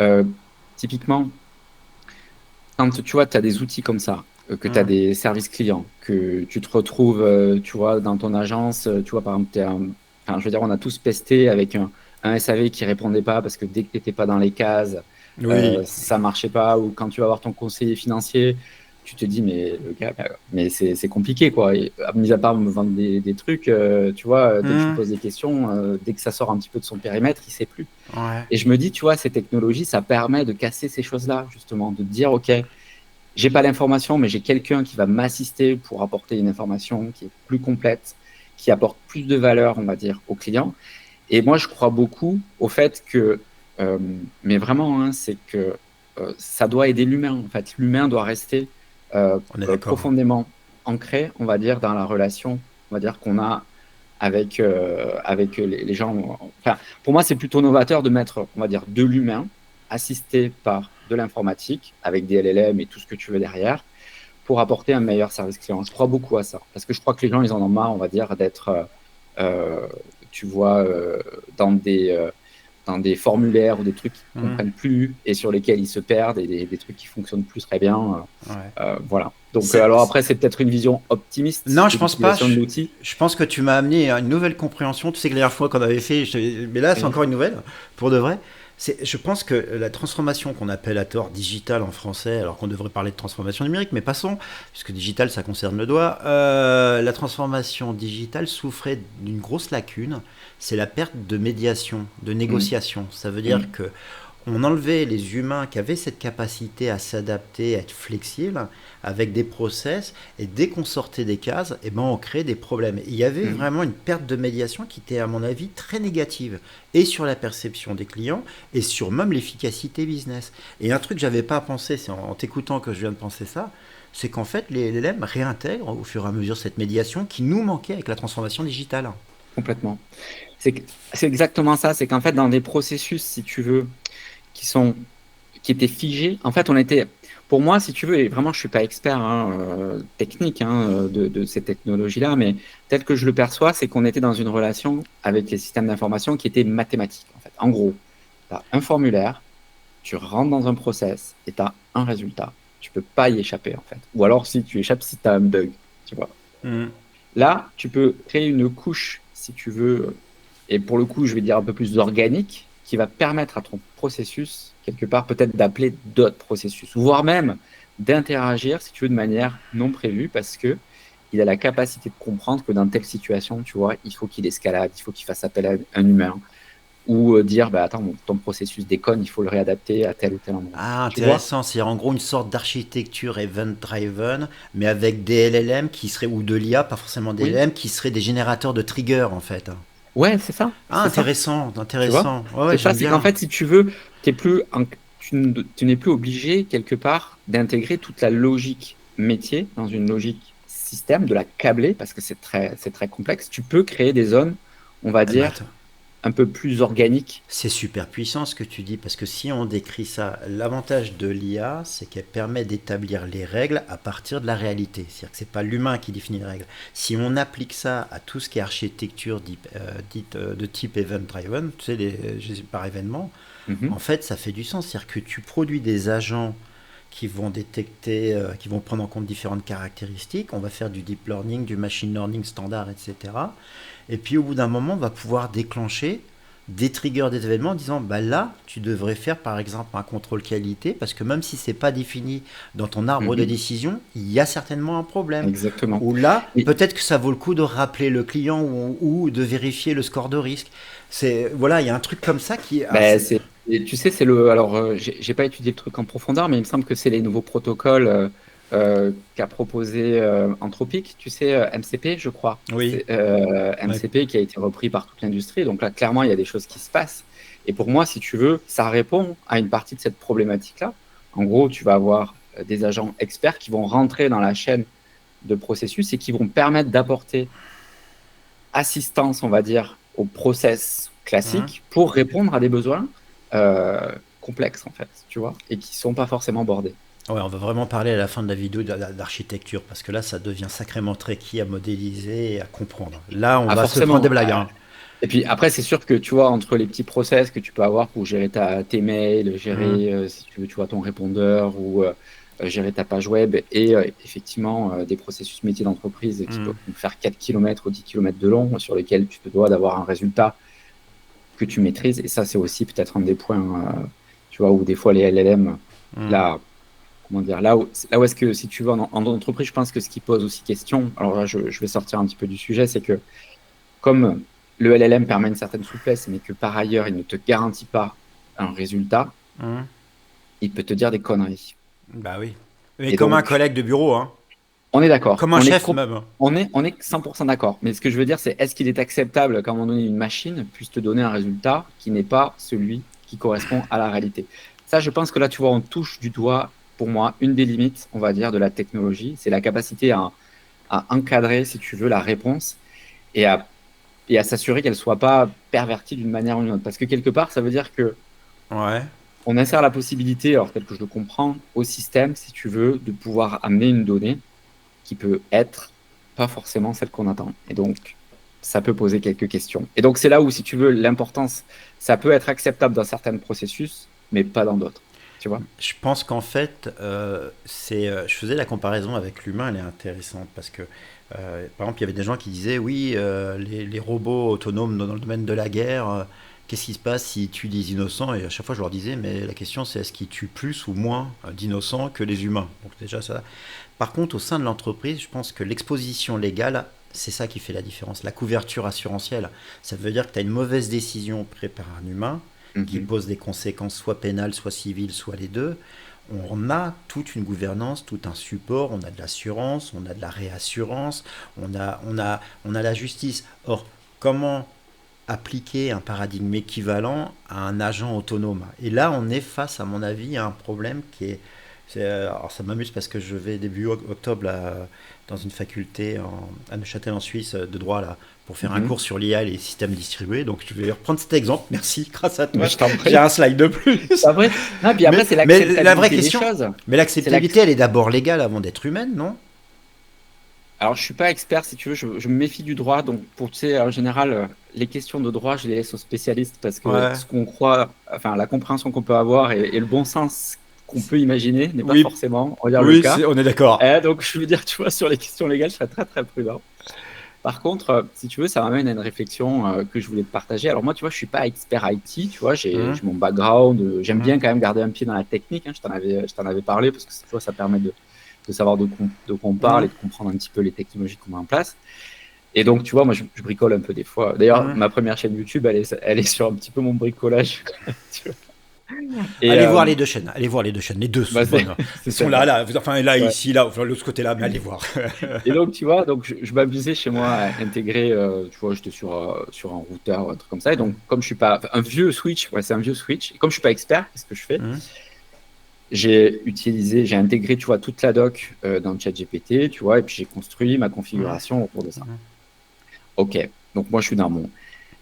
Euh, Typiquement, quand tu vois, tu as des outils comme ça, que tu as Hmm. des services clients, que tu te retrouves, tu vois, dans ton agence, tu vois, par exemple, enfin, je veux dire, on a tous pesté avec un SAV qui répondait pas parce que dès que tu n'étais pas dans les cases, Oui. ça marchait pas, ou quand tu vas voir ton conseiller financier, tu te dis, mais le gars, mais c'est compliqué, quoi. Et, mis à part me vendre des trucs, tu vois, dès que je lui Hmm. pose des questions, dès que ça sort un petit peu de son périmètre, il sait plus. Ouais. Et je me dis, tu vois, ces technologies, ça permet de casser ces choses-là, justement, de dire, OK, j'ai pas l'information, mais j'ai quelqu'un qui va m'assister pour apporter une information qui est plus complète, qui apporte plus de valeur, on va dire, au client. Et moi, je crois beaucoup au fait que, euh, mais vraiment, hein, c'est que ça doit aider l'humain. En fait, l'humain doit rester On est d'accord. profondément ancré, on va dire, dans la relation, on va dire qu'on a avec les gens. Enfin, pour moi, c'est plutôt novateur de mettre, on va dire, de l'humain assisté par de l'informatique avec des LLM et tout ce que tu veux derrière pour apporter un meilleur service client. Je crois beaucoup à ça. Parce que je crois que les gens, ils en ont marre, on va dire, d'être, euh, tu vois, dans des formulaires ou des trucs qu'ils ne Mhm. comprennent plus et sur lesquels ils se perdent et des trucs qui fonctionnent plus très bien. Ouais. Voilà. Donc, C'est- alors après, c'est peut-être une vision optimiste Non, je de pense pas. l'utilisation de l'outil. Je pense que tu m'as amené à une nouvelle compréhension. Tu sais que la dernière fois qu'on avait fait, mais là, c'est Oui. encore une nouvelle, pour de vrai. Je pense que la transformation qu'on appelle à tort digital en français, alors qu'on devrait parler de transformation numérique, mais passons, puisque digital, ça concerne le doigt. La transformation digitale souffrait d'une grosse lacune, c'est la perte de médiation, de Mm. négociation. Ça veut dire Mm. que on enlevait les humains qui avaient cette capacité à s'adapter, à être flexibles, avec des process, et dès qu'on sortait des cases, eh ben on créait des problèmes. Il y avait Mm. vraiment une perte de médiation qui était, à mon avis, très négative, et sur la perception des clients, et sur même l'efficacité business. Et un truc que j'avais pas pensé, c'est en t'écoutant que je viens de penser ça, c'est qu'en fait, les LLM réintègrent au fur et à mesure cette médiation qui nous manquait avec la transformation digitale. Complètement. C'est que- c'est exactement ça. C'est qu'en fait, dans des processus, si tu veux, qui sont qui étaient figés. En fait, on était, pour moi, si tu veux, et vraiment, je suis pas expert technique de ces technologies-là, mais tel que je le perçois, c'est qu'on était dans une relation avec les systèmes d'information qui était mathématique. En fait, en gros, tu as un formulaire, tu rentres dans un process et tu as un résultat. Tu peux pas y échapper, en fait. Ou alors, si tu échappes, si tu as un bug, tu vois. Mm. Là, tu peux créer une couche, si tu veux, et pour le coup, je vais dire un peu plus organique, qui va permettre à ton processus, quelque part, peut-être d'appeler d'autres processus, voire même d'interagir, si tu veux, de manière non prévue, parce que il a la capacité de comprendre que dans telle situation, tu vois, il faut qu'il escalade, il faut qu'il fasse appel à un humain, ou dire, bah, attends, ton processus déconne, il faut le réadapter à tel ou tel endroit. Ah, Tu vois? intéressant. C'est en gros une sorte d'architecture event-driven, mais avec des LLM qui seraient, ou de l'IA, pas forcément des Oui. LLM, qui seraient des générateurs de triggers, en fait. Ouais, c'est ça, Ah, c'est ça. intéressant, Tu vois? intéressant. Ouais, ouais, C'est ça, j'aime c'est qu'en bien. fait, si tu veux, t'es plus tu n'es plus obligé, quelque part, d'intégrer toute la logique métier dans une logique système, de la câbler, parce que c'est très complexe. Tu peux créer des zones, on va Ah, bah, dire, attends. un peu plus organiques. C'est super puissant ce que tu dis, parce que si on décrit ça, l'avantage de l'IA, c'est qu'elle permet d'établir les règles à partir de la réalité. C'est-à-dire que c'est pas l'humain qui définit les règles. Si on applique ça à tout ce qui est architecture dite de type event-driven, tu sais, par événement, en Mhm, fait, ça fait du sens. C'est-à-dire que tu produis des agents qui vont détecter, qui vont prendre en compte différentes caractéristiques. On va faire du deep learning, du machine learning standard, etc. Et puis au bout d'un moment, on va pouvoir déclencher des triggers des événements en disant bah là tu devrais faire par exemple un contrôle qualité parce que même si c'est pas défini dans ton arbre de mhm, décision il y a certainement un problème exactement. ou là Et peut-être que ça vaut le coup de rappeler le client ou de vérifier le score de risque c'est voilà il y a un truc comme ça qui ben, et tu sais, c'est le. Alors, j'ai pas étudié le truc en profondeur, mais il me semble que c'est les nouveaux protocoles qu'a proposé Anthropic, tu sais, MCP, je crois. oui C'est ouais. MCP qui a été repris par toute l'industrie. Donc là, clairement, il y a des choses qui se passent. Et pour moi, si tu veux, ça répond à une partie de cette problématique-là. En gros, tu vas avoir des agents experts qui vont rentrer dans la chaîne de processus et qui vont permettre d'apporter assistance, on va dire, au process Hein. classique pour répondre à des besoins complexes, en fait, tu vois, et qui sont pas forcément bordés. Ouais, on va vraiment parler à la fin de la vidéo d'architecture parce que là ça devient sacrément tricky à modéliser et à comprendre là on Ah, va se prendre des forcément. blagues hein. Et puis après, c'est sûr que tu vois, entre les petits process que tu peux avoir pour gérer tes mails, Hein. gérer, si tu veux, tu vois, ton répondeur ou gérer ta page web et effectivement des processus métiers d'entreprise qui peuvent Hein. faire 4 km ou 10 km de long sur lesquels tu te dois d'avoir un résultat que tu maîtrises. Et ça, c'est aussi peut-être un des points, tu vois, où des fois les LLM, Hein. là, comment dire, là où est-ce que, si tu veux, en entreprise, je pense que ce qui pose aussi question, alors là, je vais sortir un petit peu du sujet, c'est que comme le LLM permet une certaine souplesse, mais que par ailleurs, il ne te garantit pas un résultat, Hein. il peut te dire des conneries. Bah oui. Mais Et comme un donc, collègue de bureau, hein. on est d'accord. Comme un chef même. On est 100% d'accord. Mais ce que je veux dire, c'est est-ce qu'il est acceptable qu'à un moment donné, une machine puisse te donner un résultat qui n'est pas celui qui correspond à la réalité? Ça, je pense que là, tu vois, on touche du doigt, pour moi, une des limites, on va dire, de la technologie. C'est la capacité à encadrer, si tu veux, la réponse et à s'assurer qu'elle ne soit pas pervertie d'une manière ou d'une autre. Parce que quelque part, ça veut dire que Ouais. on insère la possibilité, alors tel que je le comprends, au système, si tu veux, de pouvoir amener une donnée qui peut être pas forcément celle qu'on attend. Et donc, ça peut poser quelques questions. Et donc, c'est là où, si tu veux, l'importance, ça peut être acceptable dans certains processus, mais pas dans d'autres. Tu vois? Je pense qu'en fait, je faisais la comparaison avec l'humain, elle est intéressante parce que, par exemple, il y avait des gens qui disaient, oui, les robots autonomes dans le domaine de la guerre, qu'est-ce qui se passe s'ils tuent des innocents? Et à chaque fois, je leur disais, mais la question, c'est est-ce qu'ils tuent plus ou moins d'innocents que les humains? Donc déjà, ça. Par contre, au sein de l'entreprise, je pense que l'exposition légale, c'est ça qui fait la différence. La couverture assurantielle, ça veut dire que tu as une mauvaise décision prise par un humain qui Mhm. pose des conséquences soit pénales, soit civiles, soit les deux. On a toute une gouvernance, tout un support, on a de l'assurance, on a de la réassurance, on a la justice. Or, comment appliquer un paradigme équivalent à un agent autonome? Et là, on est face, à mon avis, à un problème qui est alors ça m'amuse parce que je vais début octobre là, dans une faculté à Neuchâtel en Suisse de droit là, pour faire un Mhm. cours sur l'IA et les systèmes distribués. Donc je vais reprendre cet exemple. Merci, grâce à Mais toi, je t'en j'ai prie. un slide de plus. Après, non, puis après, Mais, c'est mais la vraie l'acceptabilité des question, choses. mais C'est l'acceptabilité, elle est d'abord légale avant d'être humaine, non? Alors, je suis pas expert, si tu veux, je me méfie du droit. Donc, pour, tu sais, en général, les questions de droit, je les laisse aux spécialistes parce que Ouais. ce qu'on croit, enfin, la compréhension qu'on peut avoir et le bon sens qu'on peut imaginer n'est pas Oui, forcément, on va dire, le oui, cas. on est d'accord. Donc, je veux dire, tu vois, sur les questions légales, je serais très, très prudent. Par contre, si tu veux, ça m'amène à une réflexion que je voulais te partager. Alors, moi, tu vois, je suis pas expert IT, tu vois, j'ai Hum, mon background, j'aime hum, bien quand même garder un pied dans la technique, hein, je t'en avais parlé parce que tu vois, ça permet de savoir de quoi on parle hum, et de comprendre un petit peu les technologies qu'on met en place. Et donc, tu vois, moi, je bricole un peu des fois. D'ailleurs, hum. ma première chaîne YouTube, elle est sur un petit peu mon bricolage. Tu vois. Et Allez voir les deux chaînes, allez voir les deux chaînes, les deux sont bah, c'est bonnes. c'est Ils sont là, celle-là. là, enfin là, Ouais. ici, là, enfin, de l'autre côté là, mais allez voir. Et donc, tu vois, donc je m'amusais chez moi à intégrer, tu vois, j'étais sur un routeur, un truc comme ça. Et donc, comme je suis pas, enfin, un vieux switch, ouais, c'est un vieux switch. Et comme je suis pas expert, qu'est-ce que je fais? Hum, J'ai intégré, tu vois, toute la doc dans ChatGPT, tu vois, et puis j'ai construit ma hum, configuration autour de ça. hum, Ok. Donc, moi, je suis dans mon.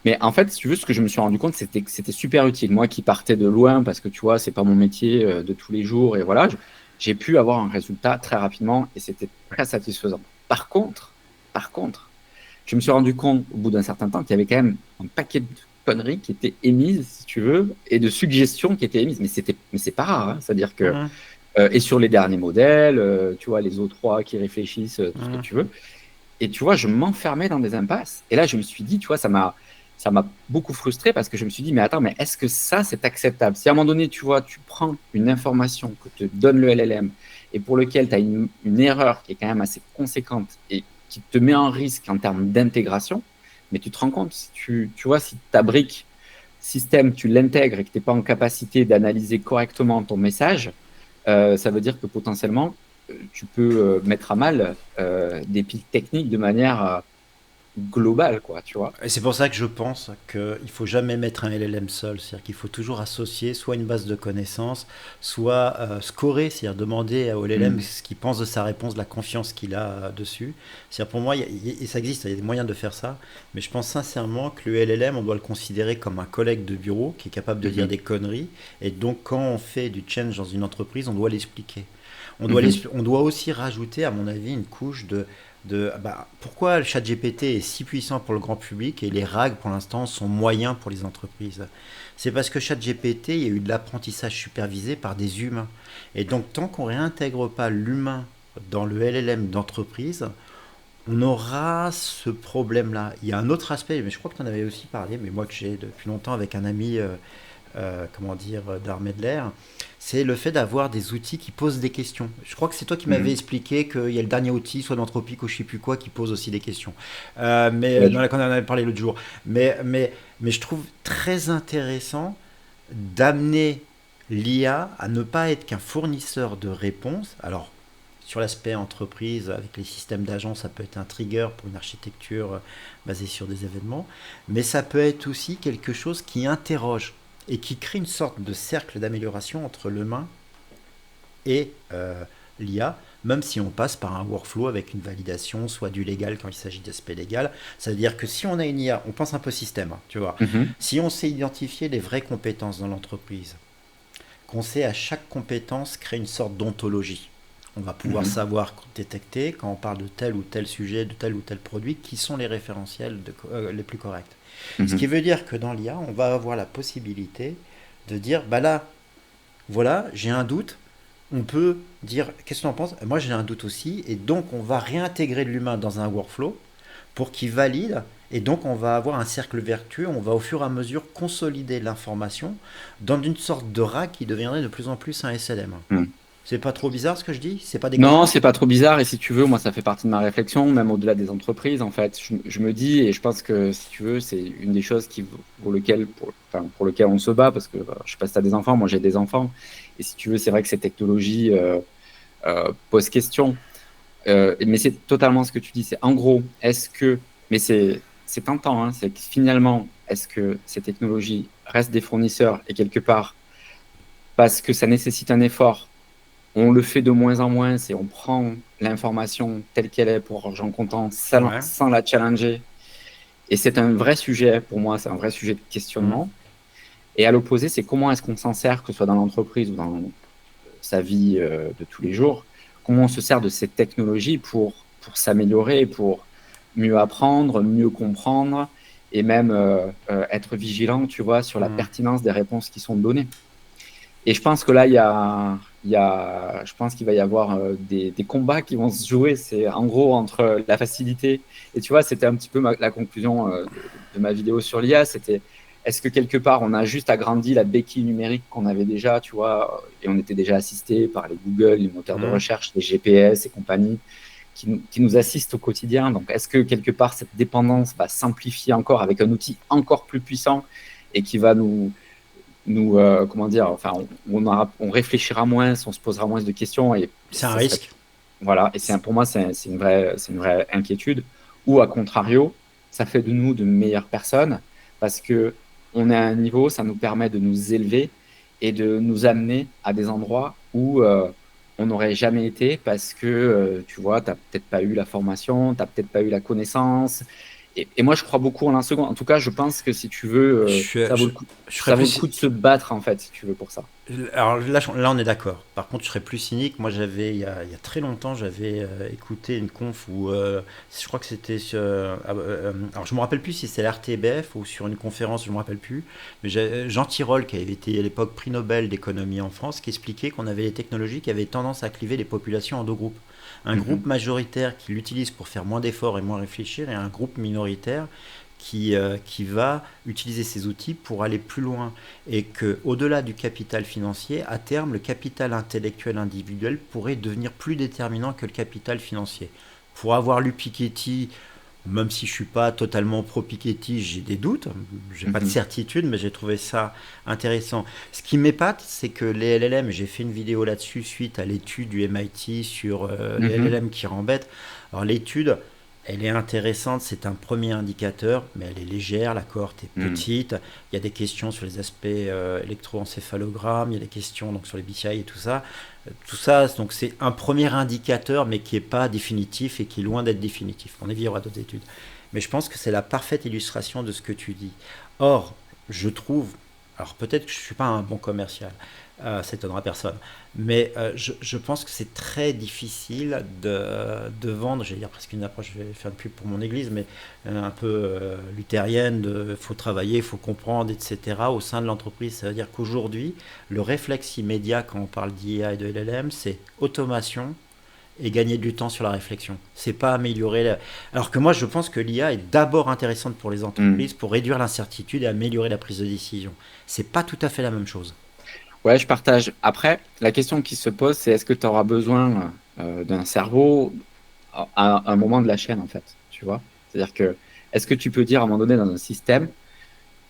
Mais en fait, si tu veux, ce que je me suis rendu compte, c'était que c'était super utile. Moi qui partais de loin, parce que tu vois, c'est pas mon métier de tous les jours, et voilà, j'ai pu avoir un résultat très rapidement et c'était très satisfaisant. Par contre, je me suis rendu compte au bout d'un certain temps qu'il y avait quand même un paquet de conneries qui étaient émises, si tu veux, et de suggestions qui étaient émises. Mais c'est pas rare, hein. C'est-à-dire que hum, et sur les derniers modèles, tu vois, les O3 qui réfléchissent, tout ce que hum. tu veux. Et tu vois, je m'enfermais dans des impasses. Et là, je me suis dit, tu vois, ça m'a beaucoup frustré parce que je me suis dit, mais attends, mais est-ce que ça, c'est acceptable? Si à un moment donné, tu vois, tu prends une information que te donne le LLM et pour lequel tu as une erreur qui est quand même assez conséquente et qui te met en risque en termes d'intégration, mais tu te rends compte, si tu vois, si ta brique système, tu l'intègres et que tu n'es pas en capacité d'analyser correctement ton message, ça veut dire que potentiellement, tu peux mettre à mal des piles techniques de manière globale, quoi, tu vois. Et c'est pour ça que je pense qu'il ne faut jamais mettre un LLM seul. C'est-à-dire qu'il faut toujours associer soit une base de connaissances, soit scorer, c'est-à-dire demander au LLM Mm. ce qu'il pense de sa réponse, la confiance qu'il a dessus. C'est-à-dire pour moi, et ça existe, il y a des moyens de faire ça, mais je pense sincèrement que le LLM, on doit le considérer comme un collègue de bureau qui est capable de dire Mhm. des conneries. Et donc quand on fait du change dans une entreprise, on doit l'expliquer. Mhm. On doit aussi rajouter, à mon avis, une couche pourquoi le chat GPT est si puissant pour le grand public et les RAG pour l'instant sont moyens pour les entreprises. C'est parce que chat GPT, il y a eu de l'apprentissage supervisé par des humains. Et donc tant qu'on ne réintègre pas l'humain dans le LLM d'entreprise, on aura ce problème-là. Il y a un autre aspect, mais je crois que tu en avais aussi parlé, mais moi que j'ai depuis longtemps avec un ami comment dire, d'armée de l'air, c'est le fait d'avoir des outils qui posent des questions. Je crois que c'est toi qui m'avais Mhm. expliqué qu'il y a le dernier outil, soit d'Anthropique ou je sais plus quoi, qui pose aussi des questions. Ouais, Dans la qu'on en avait parlé l'autre jour. Mais je trouve très intéressant d'amener l'IA à ne pas être qu'un fournisseur de réponses. Alors, sur l'aspect entreprise, avec les systèmes d'agents, ça peut être un trigger pour une architecture basée sur des événements, mais ça peut être aussi quelque chose qui interroge et qui crée une sorte de cercle d'amélioration entre l'humain et l'IA, même si on passe par un workflow avec une validation, soit du légal quand il s'agit d'aspect légal. Ça veut dire que si on a une IA, on pense un peu système, hein, tu vois. Mhm. Si on sait identifier les vraies compétences dans l'entreprise, qu'on sait à chaque compétence créer une sorte d'ontologie. On va pouvoir Mhm. savoir détecter, quand on parle de tel ou tel sujet, de tel ou tel produit, qui sont les référentiels les plus corrects. Ce qui Mhm. veut dire que dans l'IA, on va avoir la possibilité de dire, bah là, voilà, j'ai un doute. On peut dire, qu'est-ce que tu en penses? Moi, j'ai un doute aussi. Et donc, on va réintégrer l'humain dans un workflow pour qu'il valide. Et donc, on va avoir un cercle vertueux. On va au fur et à mesure consolider l'information dans une sorte de RAC qui deviendrait de plus en plus un SLM. Mhm. C'est pas trop bizarre ce que je dis? C'est pas Non, déconnant? c'est pas trop bizarre. Et si tu veux, moi, ça fait partie de ma réflexion, même au-delà des entreprises. En fait, je me dis, et je pense que si tu veux, c'est une des choses pour lequel on se bat, parce que je sais pas si tu as des enfants, moi j'ai des enfants. Et si tu veux, c'est vrai que ces technologies posent question. Mais c'est totalement ce que tu dis. C'est en gros, mais c'est tentant, hein, c'est que finalement, est-ce que ces technologies restent des fournisseurs et quelque part, parce que ça nécessite un effort, on le fait de moins en moins, c'est on prend l'information telle qu'elle est pour argent comptant Ouais. sans la challenger. Et c'est un vrai sujet, pour moi, c'est un vrai sujet de Mhm. questionnement. Et à l'opposé, c'est comment est-ce qu'on s'en sert, que ce soit dans l'entreprise ou dans sa vie de tous les jours, comment on se sert de cette technologie pour s'améliorer, pour mieux apprendre, mieux comprendre et même être vigilant, tu vois, sur la Mhm. pertinence des réponses qui sont données. Et je pense que là, je pense qu'il va y avoir des combats qui vont se jouer. C'est en gros entre la facilité. Et tu vois, c'était un petit peu la conclusion de ma vidéo sur l'IA. C'était est-ce que quelque part, on a juste agrandi la béquille numérique qu'on avait déjà, tu vois, et on était déjà assisté par les Google, les moteurs de Mhm. recherche, les GPS et compagnie qui nous assistent au quotidien. Donc, est-ce que quelque part, cette dépendance va s'amplifier encore avec un outil encore plus puissant et qui va comment dire, enfin, on réfléchira moins, on se posera moins de questions et C'est un ça serait, risque. voilà. Et pour moi, c'est une vraie inquiétude. Ou à contrario, ça fait de nous de meilleures personnes parce que on est à un niveau, ça nous permet de nous élever et de nous amener à des endroits où on n'aurait jamais été parce que, tu vois, tu n'as peut-être pas eu la formation, tu n'as peut-être pas eu la connaissance. Et moi, je crois beaucoup en l'insecond. En tout cas, je pense que si tu veux, Je, suis- ça vaut le coup, je serais ça vaut le plus. coup de se battre, en fait, si tu veux, pour ça. Alors là, là, on est d'accord. Par contre, je serais plus cynique. Moi, il y a très longtemps, j'avais écouté une conf où je crois que c'était sur. Alors, je me rappelle plus si c'est l'RTBF ou sur une conférence, je me rappelle plus. Mais Jean Tirole, qui avait été à l'époque prix Nobel d'économie en France, qui expliquait qu'on avait des technologies qui avaient tendance à cliver les populations en deux groupes. Un groupe Mhm. majoritaire qui l'utilise pour faire moins d'efforts et moins réfléchir, et un groupe minoritaire qui va utiliser ces outils pour aller plus loin et que au-delà du capital financier, à terme, le capital intellectuel individuel pourrait devenir plus déterminant que le capital financier. Pour avoir lu Piketty, même si je suis pas totalement pro Piketty, j'ai des doutes, j'ai pas de Mhm. certitude, mais j'ai trouvé ça intéressant. Ce qui m'épate, c'est que les LLM, j'ai fait une vidéo là-dessus suite à l'étude du MIT sur les Mhm. LLM qui rembêtent. Alors l'étude, elle est intéressante, c'est un premier indicateur, mais elle est légère, la cohorte est Mhm. petite. Il y a des questions sur les aspects électroencéphalogrammes, il y a des questions donc, sur les BCI et tout ça. Tout ça, donc c'est un premier indicateur, mais qui n'est pas définitif et qui est loin d'être définitif. On y aura d'autres études. Mais je pense que c'est la parfaite illustration de ce que tu dis. Or, je trouve, alors peut-être que je ne suis pas un bon commercial, ça étonnera personne, mais je pense que c'est très difficile de vendre, j'allais dire presque une approche, je vais faire une pub pour mon église, mais un peu luthérienne, il faut travailler, il faut comprendre, etc. au sein de l'entreprise. Ça veut dire qu'aujourd'hui, le réflexe immédiat quand on parle d'IA et de LLM, c'est automation et gagner du temps sur la réflexion. C'est pas améliorer. Alors que moi, je pense que l'IA est d'abord intéressante pour les entreprises Mhm. pour réduire l'incertitude et améliorer la prise de décision. C'est pas tout à fait la même chose. Ouais, je partage. Après, la question qui se pose, c'est est-ce que tu auras besoin d'un cerveau à un moment de la chaîne, en fait, tu vois? C'est-à-dire que, est-ce que tu peux dire à un moment donné dans un système,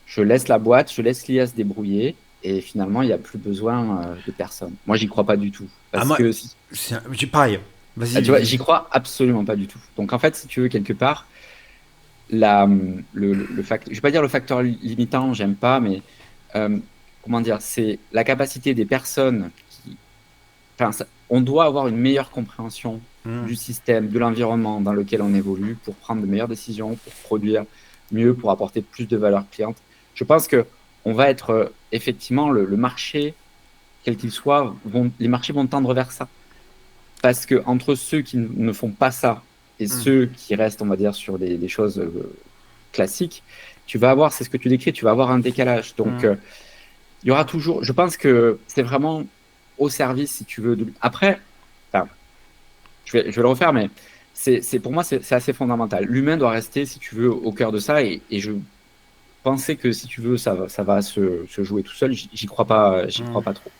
je laisse la boîte, je laisse l'IA se débrouiller, et finalement, il n'y a plus besoin de personne. Moi, j'y crois pas du tout. Ah, Parce moi, que, j'ai pareil. Vas-y, tu vois, vas-y. j'y crois absolument pas du tout. Donc, en fait, si tu veux, quelque part, je vais pas dire le facteur limitant, j'aime pas, mais euh, comment dire, c'est la capacité des personnes enfin, on doit avoir une meilleure compréhension Hmm. du système, de l'environnement dans lequel on évolue pour prendre de meilleures décisions, pour produire mieux, pour apporter plus de valeur cliente. Je pense que on va être effectivement le marché. quels qu'ils soient, les marchés vont tendre vers ça. Parce que entre ceux qui ne font pas ça et ceux qui restent, on va dire, sur des choses classiques, tu vas avoir, c'est ce que tu décris, tu vas avoir un décalage. Donc, il y aura toujours, je pense que c'est vraiment au service, si tu veux. Après, enfin, je vais le refaire, mais pour moi, c'est assez fondamental. L'humain doit rester, si tu veux, au cœur de ça. Et je pensais que, si tu veux, ça va se jouer tout seul. J'y crois pas trop.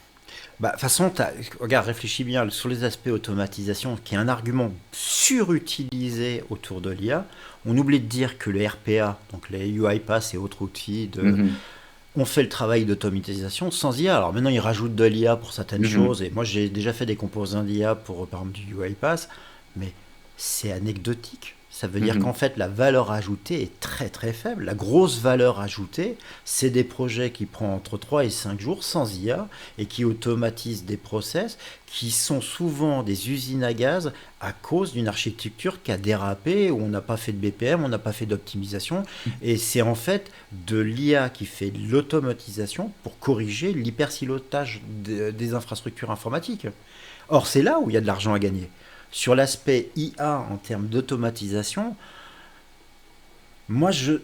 Bah, de toute façon, regarde, réfléchis bien sur les aspects automatisation, qui est un argument surutilisé autour de l'IA. On oublie de dire que les RPA, donc les UiPath et autres outils, ont fait le travail d'automatisation sans IA. Alors maintenant, ils rajoutent de l'IA pour certaines choses. Et moi, j'ai déjà fait des composants d'IA pour, par exemple, du UiPath, mais c'est anecdotique. Ça veut dire qu'en fait, la valeur ajoutée est très très faible. La grosse valeur ajoutée, c'est des projets qui prennent entre 3 et 5 jours sans IA et qui automatisent des process qui sont souvent des usines à gaz à cause d'une architecture qui a dérapé, où on n'a pas fait de BPM, on n'a pas fait d'optimisation. Et c'est en fait de l'IA qui fait de l'automatisation pour corriger l'hypersilotage des infrastructures informatiques. Or, c'est là où il y a de l'argent à gagner. Sur l'aspect IA en termes d'automatisation, moi, je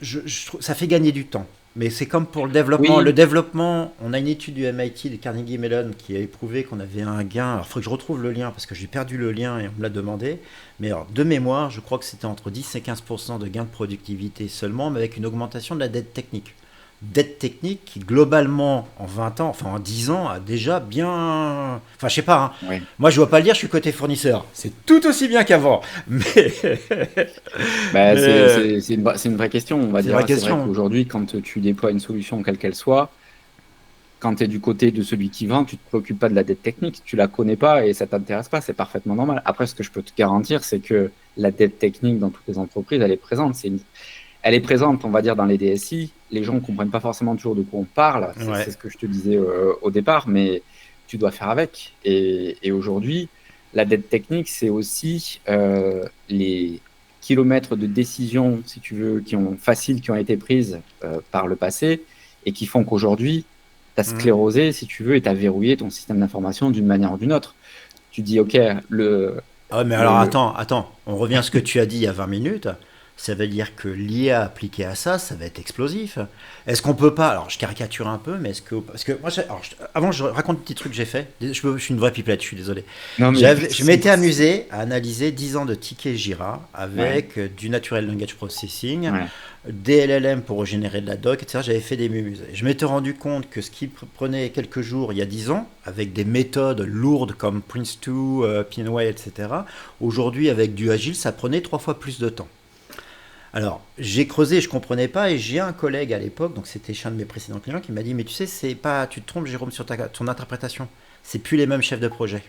trouve ça fait gagner du temps. Mais c'est comme pour le développement. Oui. Le développement, on a une étude du MIT, de Carnegie Mellon, qui a éprouvé qu'on avait un gain. Alors, il faut que je retrouve le lien, parce que j'ai perdu le lien et on me l'a demandé. Mais alors, de mémoire, je crois que c'était entre 10 et 15% de gain de productivité seulement, mais avec une augmentation de la dette technique. Dette technique qui, globalement, en 20 ans, enfin en 10 ans, a déjà bien... Enfin, je sais pas, hein. Oui. Moi, je dois pas le dire, je suis côté fournisseur. C'est tout aussi bien qu'avant. Mais... Bah, mais c'est une vraie question, on va c'est une dire. vraie C'est vrai question. qu'aujourd'hui, quand tu déploies une solution, quelle qu'elle soit, quand tu es du côté de celui qui vend, tu ne te préoccupes pas de la dette technique, tu la connais pas et ça t'intéresse pas, c'est parfaitement normal. Après, ce que je peux te garantir, c'est que la dette technique dans toutes les entreprises, elle est présente. Elle est présente, on va dire, dans les DSI. Les gens ne comprennent pas forcément toujours de quoi on parle. Ouais. C'est ce que je te disais au départ, mais tu dois faire avec. Et aujourd'hui, la dette technique, c'est aussi les kilomètres de décisions, si tu veux, qui ont été prises par le passé et qui font qu'aujourd'hui, tu as sclérosé, si tu veux, et tu as verrouillé ton système d'information d'une manière ou d'une autre. Tu dis, OK, Ah, mais alors attends, on revient à ce que tu as dit il y a 20 minutes. Ça veut dire que l'IA appliquée à ça, ça va être explosif. Est-ce qu'on peut pas, alors je caricature un peu, mais est-ce que, parce que moi, avant je raconte un petit truc que j'ai fait, je suis une vraie pipelette, je suis désolé. Non, mais Je m'étais amusé à analyser 10 ans de tickets Jira avec du Natural Language Processing, Ouais. des LLM pour générer de la doc, etc. J'avais fait des muses. Je m'étais rendu compte que ce qui prenait quelques jours il y a 10 ans, avec des méthodes lourdes comme Prince2, PNY, etc., aujourd'hui avec du Agile, ça prenait 3 fois plus de temps. Alors, j'ai creusé, je comprenais pas, et j'ai un collègue à l'époque, donc c'était chez un de mes précédents clients, qui m'a dit, mais tu sais, c'est pas, tu te trompes, Jérôme, sur ton interprétation. C'est plus les mêmes chefs de projet.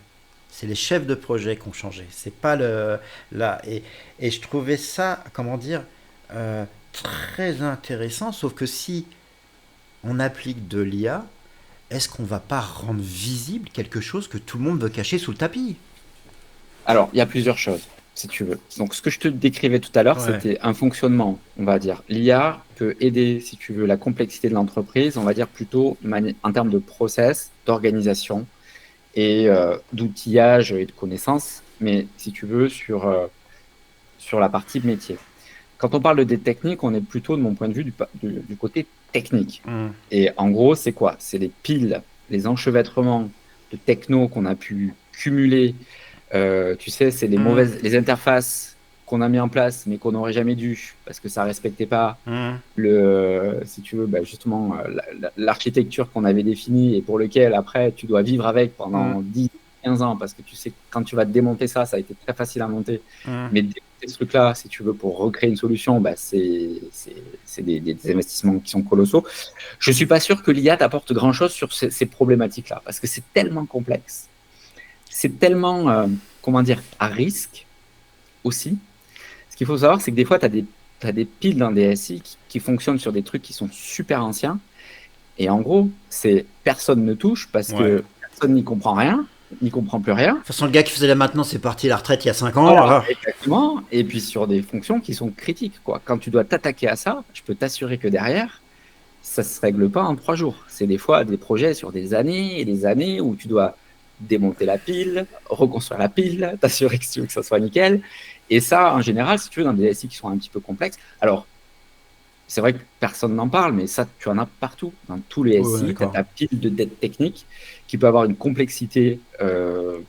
C'est les chefs de projet qui ont changé. C'est pas le là. Et je trouvais ça, comment dire, très intéressant. Sauf que si on applique de l'IA, est-ce qu'on va pas rendre visible quelque chose que tout le monde veut cacher sous le tapis? Alors, il y a plusieurs choses, si tu veux. Donc, ce que je te décrivais tout à l'heure, Ouais. c'était un fonctionnement, on va dire. L'IA peut aider, si tu veux, la complexité de l'entreprise, on va dire plutôt en termes de process, d'organisation et d'outillage et de connaissances, mais si tu veux, sur la partie métier. Quand on parle de des techniques, on est plutôt, de mon point de vue, du côté technique. Et en gros, c'est quoi? C'est les piles, les enchevêtrements de techno qu'on a pu cumuler. Tu sais, c'est les interfaces qu'on a mis en place, mais qu'on n'aurait jamais dû, parce que ça respectait pas si tu veux, justement, l'architecture qu'on avait définie et pour lequel, après, tu dois vivre avec pendant 10, 15 ans, parce que tu sais, quand tu vas démonter ça, ça a été très facile à monter. Mais démonter ce truc-là, si tu veux, pour recréer une solution, c'est des investissements qui sont colossaux. Je suis pas sûr que l'IA t'apporte grand-chose sur ces problématiques-là, parce que c'est tellement complexe. C'est tellement, comment dire, à risque aussi. Ce qu'il faut savoir, c'est que des fois, tu as des piles dans des SI qui fonctionnent sur des trucs qui sont super anciens. Et en gros, c'est personne ne touche parce que personne n'y comprend rien, n'y comprend plus rien. De toute façon, le gars qui faisait la maintenance c'est parti à la retraite il y a 5 ans. Voilà, exactement. Et puis sur des fonctions qui sont critiques, quoi. Quand tu dois t'attaquer à ça, je peux t'assurer que derrière, ça se règle pas en 3 jours. C'est des fois des projets sur des années et des années où tu dois démonter la pile, reconstruire la pile, t'assurer que ça soit nickel. Et ça, en général, si tu veux, dans des SI qui sont un petit peu complexes, alors c'est vrai que personne n'en parle, mais ça, tu en as partout. Dans tous les Ouais, SI, tu as d'accord. ta pile de dettes techniques qui peut avoir une complexité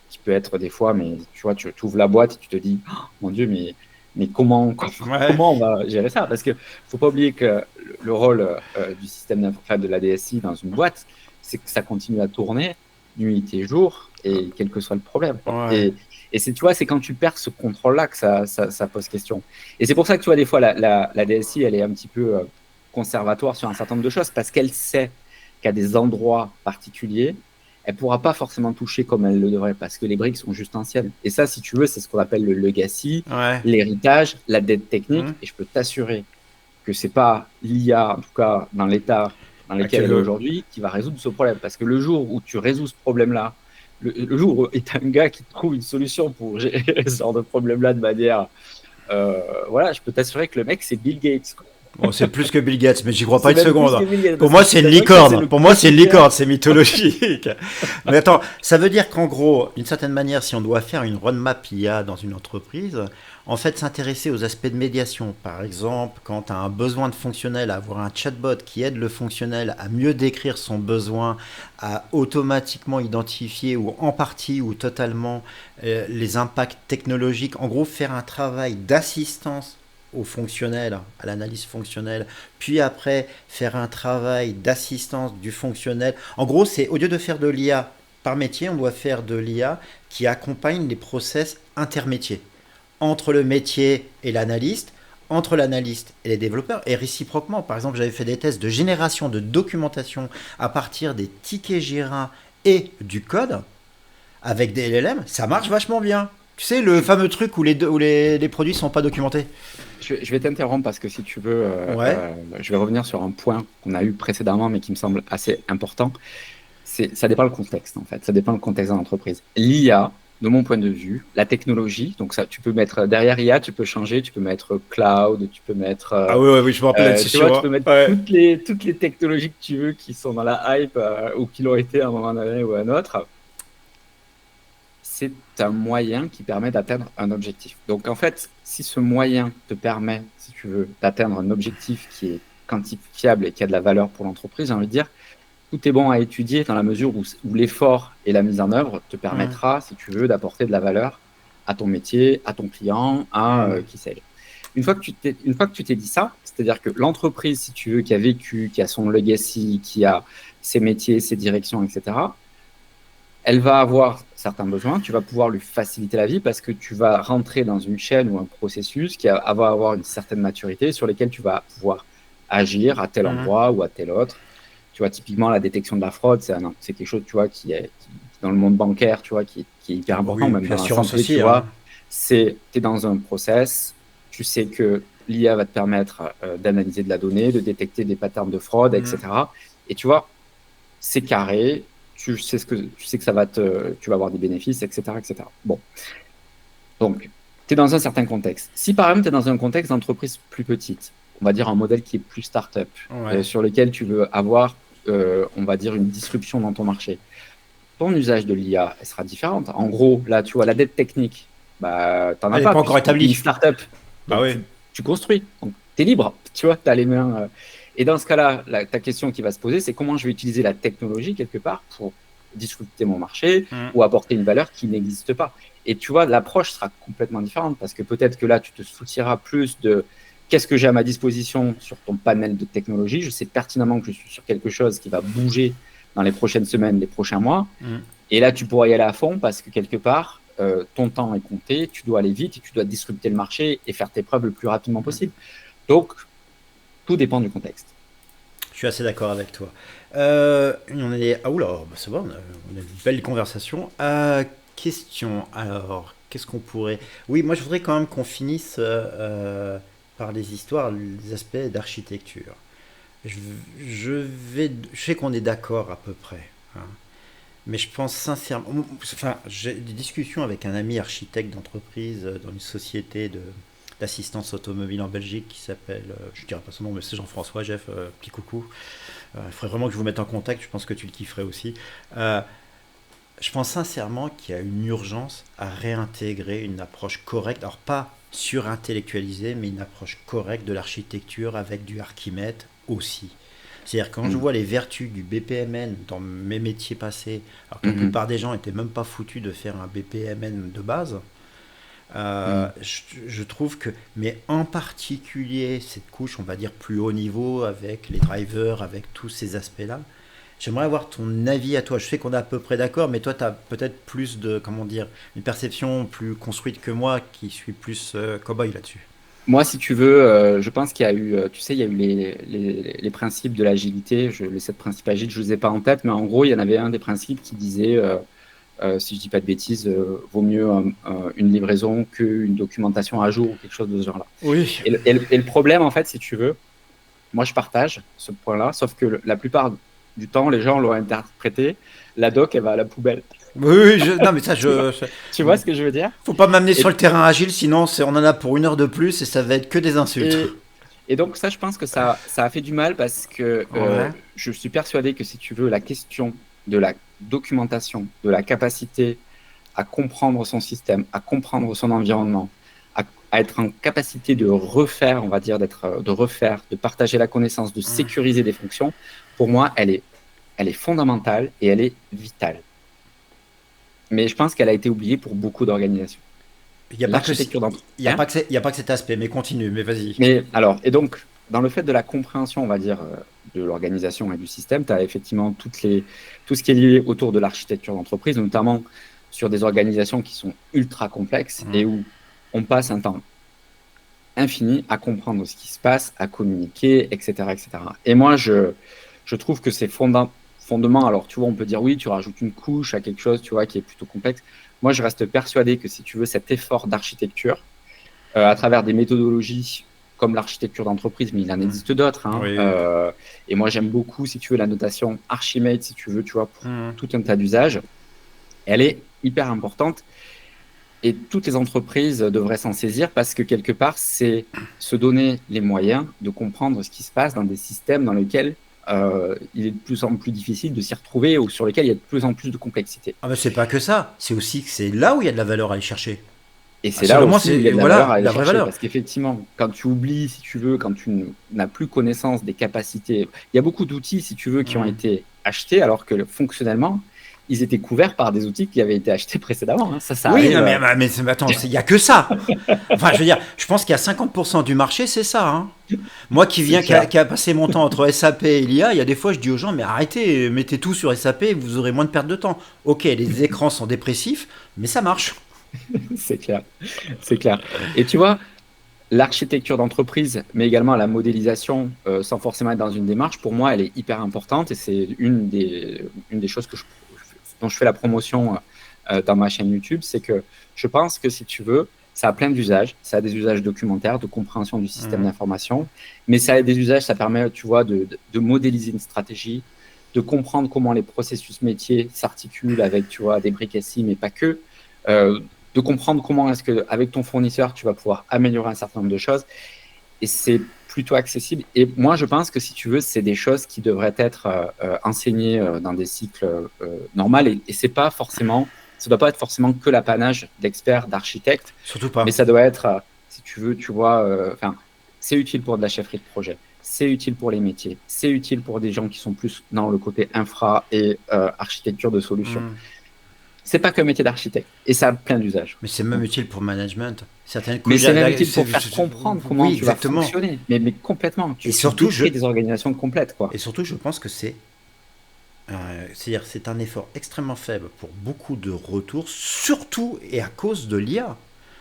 qui peut être des fois, mais tu vois, tu ouvres la boîte et tu te dis, oh, mon Dieu, mais Ouais. comment on va gérer ça? Parce qu'il ne faut pas oublier que le rôle du système de la DSI dans une boîte, c'est que ça continue à tourner nuit et jour, et quel que soit le problème, quoi. Ouais. Et c'est, tu vois, c'est quand tu perds ce contrôle-là que ça pose question. Et c'est pour ça que tu vois, des fois, la DSI, elle est un petit peu conservatoire sur un certain nombre de choses parce qu'elle sait qu'à des endroits particuliers, elle ne pourra pas forcément toucher comme elle le devrait parce que les briques sont juste anciennes. Et ça, si tu veux, c'est ce qu'on appelle le legacy, Ouais. l'héritage, la dette technique. Hmm. Et je peux t'assurer que ce n'est pas l'IA, en tout cas dans l'état dans Ah, lequel elle est aujourd'hui, qui va résoudre ce problème. Parce que le jour où tu résous ce problème-là, le jour où est un gars qui trouve une solution pour gérer ce genre de problème-là de manière voilà, je peux t'assurer que le mec, c'est Bill Gates, quoi. Bon, c'est plus que Bill Gates, mais j'y crois pas C'est une même plus seconde. que Bill Gates, Pour parce que moi, je peux c'est une t'assurer que ça, c'est licorne. le Pour moi, c'est une quotidien. licorne, c'est mythologique. Mais attends, ça veut dire qu'en gros, d'une certaine manière, si on doit faire une roadmap IA dans une entreprise, en fait, s'intéresser aux aspects de médiation. Par exemple, quand tu as un besoin de fonctionnel, avoir un chatbot qui aide le fonctionnel à mieux décrire son besoin, à automatiquement identifier ou en partie ou totalement les impacts technologiques. En gros, faire un travail d'assistance au fonctionnel, à l'analyse fonctionnelle, puis après faire un travail d'assistance du fonctionnel. En gros, c'est au lieu de faire de l'IA par métier, on doit faire de l'IA qui accompagne les process intermétiers entre le métier et l'analyste, entre l'analyste et les développeurs, et réciproquement. Par exemple, j'avais fait des tests de génération de documentation à partir des tickets Jira et du code avec des LLM, ça marche vachement bien. Tu sais, le fameux truc où les produits sont pas documentés. Je vais t'interrompre parce que si tu veux, Ouais. je vais revenir sur un point qu'on a eu précédemment, mais qui me semble assez important. Ça dépend le contexte, en fait. Ça dépend le contexte de l'entreprise. L'IA, de mon point de vue, la technologie, donc ça, tu peux mettre derrière IA, tu peux changer, tu peux mettre cloud, tu peux mettre, Ah oui, oui, oui, je me rappelle la tu vois, discussion, tu hein. peux mettre Ouais. toutes les technologies que tu veux qui sont dans la hype ou qui l'ont été à un moment donné ou à un autre. C'est un moyen qui permet d'atteindre un objectif. Donc, en fait, si ce moyen te permet, si tu veux, d'atteindre un objectif qui est quantifiable et qui a de la valeur pour l'entreprise, j'ai envie de dire, tout est bon à étudier dans la mesure où l'effort et la mise en œuvre te Hum, permettra, si tu veux, d'apporter de la valeur à ton métier, à ton client, à hum, qui sais-je. Une fois que tu t'es dit ça, c'est-à-dire que l'entreprise, si tu veux, qui a vécu, qui a son legacy, qui a ses métiers, ses directions, etc., elle va avoir certains besoins, tu vas pouvoir lui faciliter la vie parce que tu vas rentrer dans une chaîne ou un processus va avoir une certaine maturité sur lesquels tu vas pouvoir agir à tel hum. endroit ou à tel autre. Tu vois, typiquement, la détection de la fraude, c'est quelque chose, tu vois, dans le monde bancaire, tu vois, qui est hyper important, Oui, même puis dans la assurance santé, tu aussi, hein. vois. Tu es dans un process, tu sais que l'IA va te permettre d'analyser de la donnée, de détecter des patterns de fraude, Hum. etc. Et tu vois, c'est carré, tu sais que tu vas avoir des bénéfices, etc., etc. Bon, donc, tu es dans un certain contexte. Si par exemple, tu es dans un contexte d'entreprise plus petite, on va dire un modèle qui est plus start-up, Ouais. sur lequel tu veux avoir, on va dire, une disruption dans ton marché, ton usage de l'IA, elle sera différente. En gros, là, tu vois, la dette technique, bah, tu n'en as Elle n'est pas pas encore puisque tu es une établie. start-up. Bah Donc, oui. tu construis. Donc, tu es libre. Tu vois, tu as les mains. Et dans ce cas-là, ta question qui va se poser, c'est comment je vais utiliser la technologie quelque part pour disrupter mon marché Hum. ou apporter une valeur qui n'existe pas. Et tu vois, l'approche sera complètement différente parce que peut-être que là, tu te soucieras plus de qu'est-ce que j'ai à ma disposition sur ton panel de technologie. Je sais pertinemment que je suis sur quelque chose qui va bouger dans les prochaines semaines, les prochains mois. Hum. Et là, tu pourras y aller à fond parce que quelque part, ton temps est compté, tu dois aller vite et tu dois disrupter le marché et faire tes preuves le plus rapidement possible. Donc, tout dépend du contexte. Je suis assez d'accord avec toi. On est... Ah oula, bah c'est bon, on a une belle conversation. Question, alors, qu'est-ce qu'on pourrait... Oui, moi je voudrais quand même qu'on finisse par les histoires, les aspects d'architecture. Je, je sais qu'on est d'accord à peu près, hein. Mais je pense sincèrement... Enfin, j'ai des discussions avec un ami architecte d'entreprise dans une société d'assistance automobile en Belgique qui s'appelle, je ne dirais pas son nom, mais c'est Jean-François, Jeff, petit coucou. Il faudrait vraiment que je vous mette en contact, je pense que tu le kifferais aussi. Euh, je pense sincèrement qu'il y a une urgence à réintégrer une approche correcte, alors pas surintellectualisée, mais une approche correcte de l'architecture avec du Archimède aussi. C'est-à-dire quand je Mm. vois les vertus du BPMN dans mes métiers passés, alors que la Mhm. plupart des gens n'étaient même pas foutus de faire un BPMN de base, Mm. je trouve que, mais en particulier cette couche, on va dire plus haut niveau, avec les drivers, avec tous ces aspects-là, j'aimerais avoir ton avis à toi. Je sais qu'on est à peu près d'accord, mais toi, tu as peut-être plus de, comment dire, une perception plus construite que moi qui suis plus cow-boy là-dessus. Moi, si tu veux, je pense qu'il y a eu, tu sais, il y a eu les principes de l'agilité. Les 7 principes agiles, je ne les ai pas en tête, mais en gros, il y en avait un des principes qui disait, si je dis pas de bêtises, vaut mieux une livraison qu'une documentation à jour ou quelque chose de ce genre-là. Oui. Et le problème, en fait, si tu veux, moi, je partage ce point-là, sauf que la plupart du temps, les gens l'ont interprété, la doc, elle va à la poubelle. Oui, oui, non, mais ça, Tu vois, tu vois ce que je veux dire? faut pas m'amener Et, sur le terrain agile, sinon on en a pour 1 heure de plus et ça va être que des insultes. et, et donc, ça, je pense que ça a fait du mal parce que Ouais. je suis persuadé que si tu veux, la question de la documentation, de la capacité à comprendre son système, à comprendre son environnement, à être en capacité de refaire, on va dire, de refaire, de partager la connaissance, de sécuriser des fonctions, pour moi, elle est fondamentale et elle est vitale. Mais je pense qu'elle a été oubliée pour beaucoup d'organisations. Il n'y a pas que, L'architecture d'entreprise. il y a pas que, il y a pas que cet aspect, mais continue, mais vas-y. Mais alors, et donc, dans le fait de la compréhension, on va dire, de l'organisation et du système, tu as effectivement tout ce qui est lié autour de l'architecture d'entreprise, notamment sur des organisations qui sont ultra complexes et où on passe un temps infini à comprendre ce qui se passe, à communiquer, etc., etc. Et moi, je trouve que c'est fondement. Alors, tu vois, on peut dire oui, tu rajoutes une couche à quelque chose, tu vois, qui est plutôt complexe. Moi, je reste persuadé que si tu veux cet effort d'architecture, à travers des méthodologies comme l'architecture d'entreprise, mais il en existe d'autres, hein, Oui, oui. et moi, j'aime beaucoup, si tu veux, la notation Archimate, si tu veux, tu vois, pour Mmh. tout un tas d'usages. Elle est hyper importante. Et toutes les entreprises devraient s'en saisir parce que quelque part, c'est se donner les moyens de comprendre ce qui se passe dans des systèmes dans lesquels il est de plus en plus difficile de s'y retrouver ou sur lesquels il y a de plus en plus de complexité. Ah, mais c'est pas que ça, c'est aussi que c'est là où il y a de la valeur à aller chercher. Et Ah, c'est là selon moi, aussi où il y a c'est de la valeur voilà, à aller la vraie chercher valeur. parce qu'effectivement, quand tu oublies, si tu veux, quand tu n'as plus connaissance des capacités, il y a beaucoup d'outils, si tu veux, qui ont Mmh. été achetés alors que fonctionnellement, ils étaient couverts par des outils qui avaient été achetés précédemment, hein. Ça Oui, arrive. non, mais attends, il n'y a que ça. Enfin, je veux dire, je pense qu'il y a 50% du marché, c'est ça. Hein. Moi qui C'est viens, clair. qui a passé mon temps entre SAP et l'IA, il y a des fois, je dis aux gens, mais arrêtez, mettez tout sur SAP, vous aurez moins de perte de temps. Ok, les écrans sont dépressifs, mais ça marche. C'est clair. C'est clair. Et tu vois, l'architecture d'entreprise, mais également la modélisation, sans forcément être dans une démarche, pour moi, elle est hyper importante et c'est une des choses dont je fais la promotion dans ma chaîne YouTube. C'est que je pense que si tu veux, ça a plein d'usages. Ça a des usages documentaires, de compréhension du système Mmh. d'information, mais ça a des usages, ça permet, tu vois, de modéliser une stratégie, de comprendre comment les processus métiers s'articulent avec, tu vois, des briques SI, mais pas que. Euh, de comprendre comment est-ce que avec ton fournisseur, tu vas pouvoir améliorer un certain nombre de choses. Et c'est plutôt accessible. Et moi, je pense que si tu veux, c'est des choses qui devraient être enseignées dans des cycles normaux. Et c'est pas forcément, ça doit pas être forcément que l'apanage d'experts, d'architectes, Surtout mais pas. ça doit être, si tu veux, tu vois, enfin, c'est utile pour de la chefferie de projet. C'est utile pour les métiers. C'est utile pour des gens qui sont plus dans le côté infra et architecture de solutions. Mmh. C'est pas qu'un métier d'architecte. Et ça a plein d'usages. Mais c'est même utile pour le management. Certaines Mais couches. c'est même utile pour faire comprendre comment Oui, tu vas exactement. fonctionner. Mais complètement. Et Tu surtout, décris des organisations complètes, quoi. et surtout, je pense que c'est-à-dire, c'est un effort extrêmement faible pour beaucoup de retours, surtout et à cause de l'IA.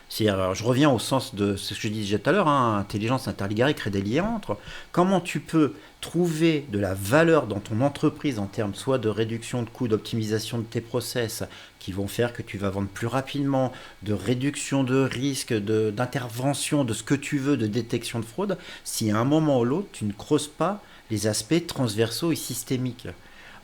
C'est-à-dire, alors, je reviens au sens de ce que je disais tout à l'heure, hein, intelligence interligare, crée des liens entre. Comment tu peux trouver de la valeur dans ton entreprise en termes soit de réduction de coûts, d'optimisation de tes process, qui vont faire que tu vas vendre plus rapidement, de réduction de risque, d'intervention, de ce que tu veux, de détection de fraude, si à un moment ou l'autre, tu ne creuses pas les aspects transversaux et systémiques.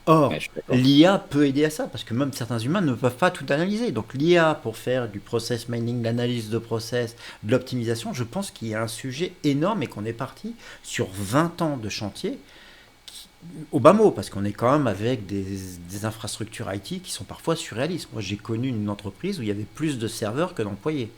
Or, Ouais, je suis d'accord. l'IA peut aider à ça, parce que même certains humains ne peuvent pas tout analyser. Donc l'IA, pour faire du process mining, de l'analyse de process, de l'optimisation, je pense qu'il y a un sujet énorme et qu'on est parti sur 20 ans de chantier, au bas mot, parce qu'on est quand même avec des infrastructures IT qui sont parfois surréalistes. Moi, j'ai connu une entreprise où il y avait plus de serveurs que d'employés.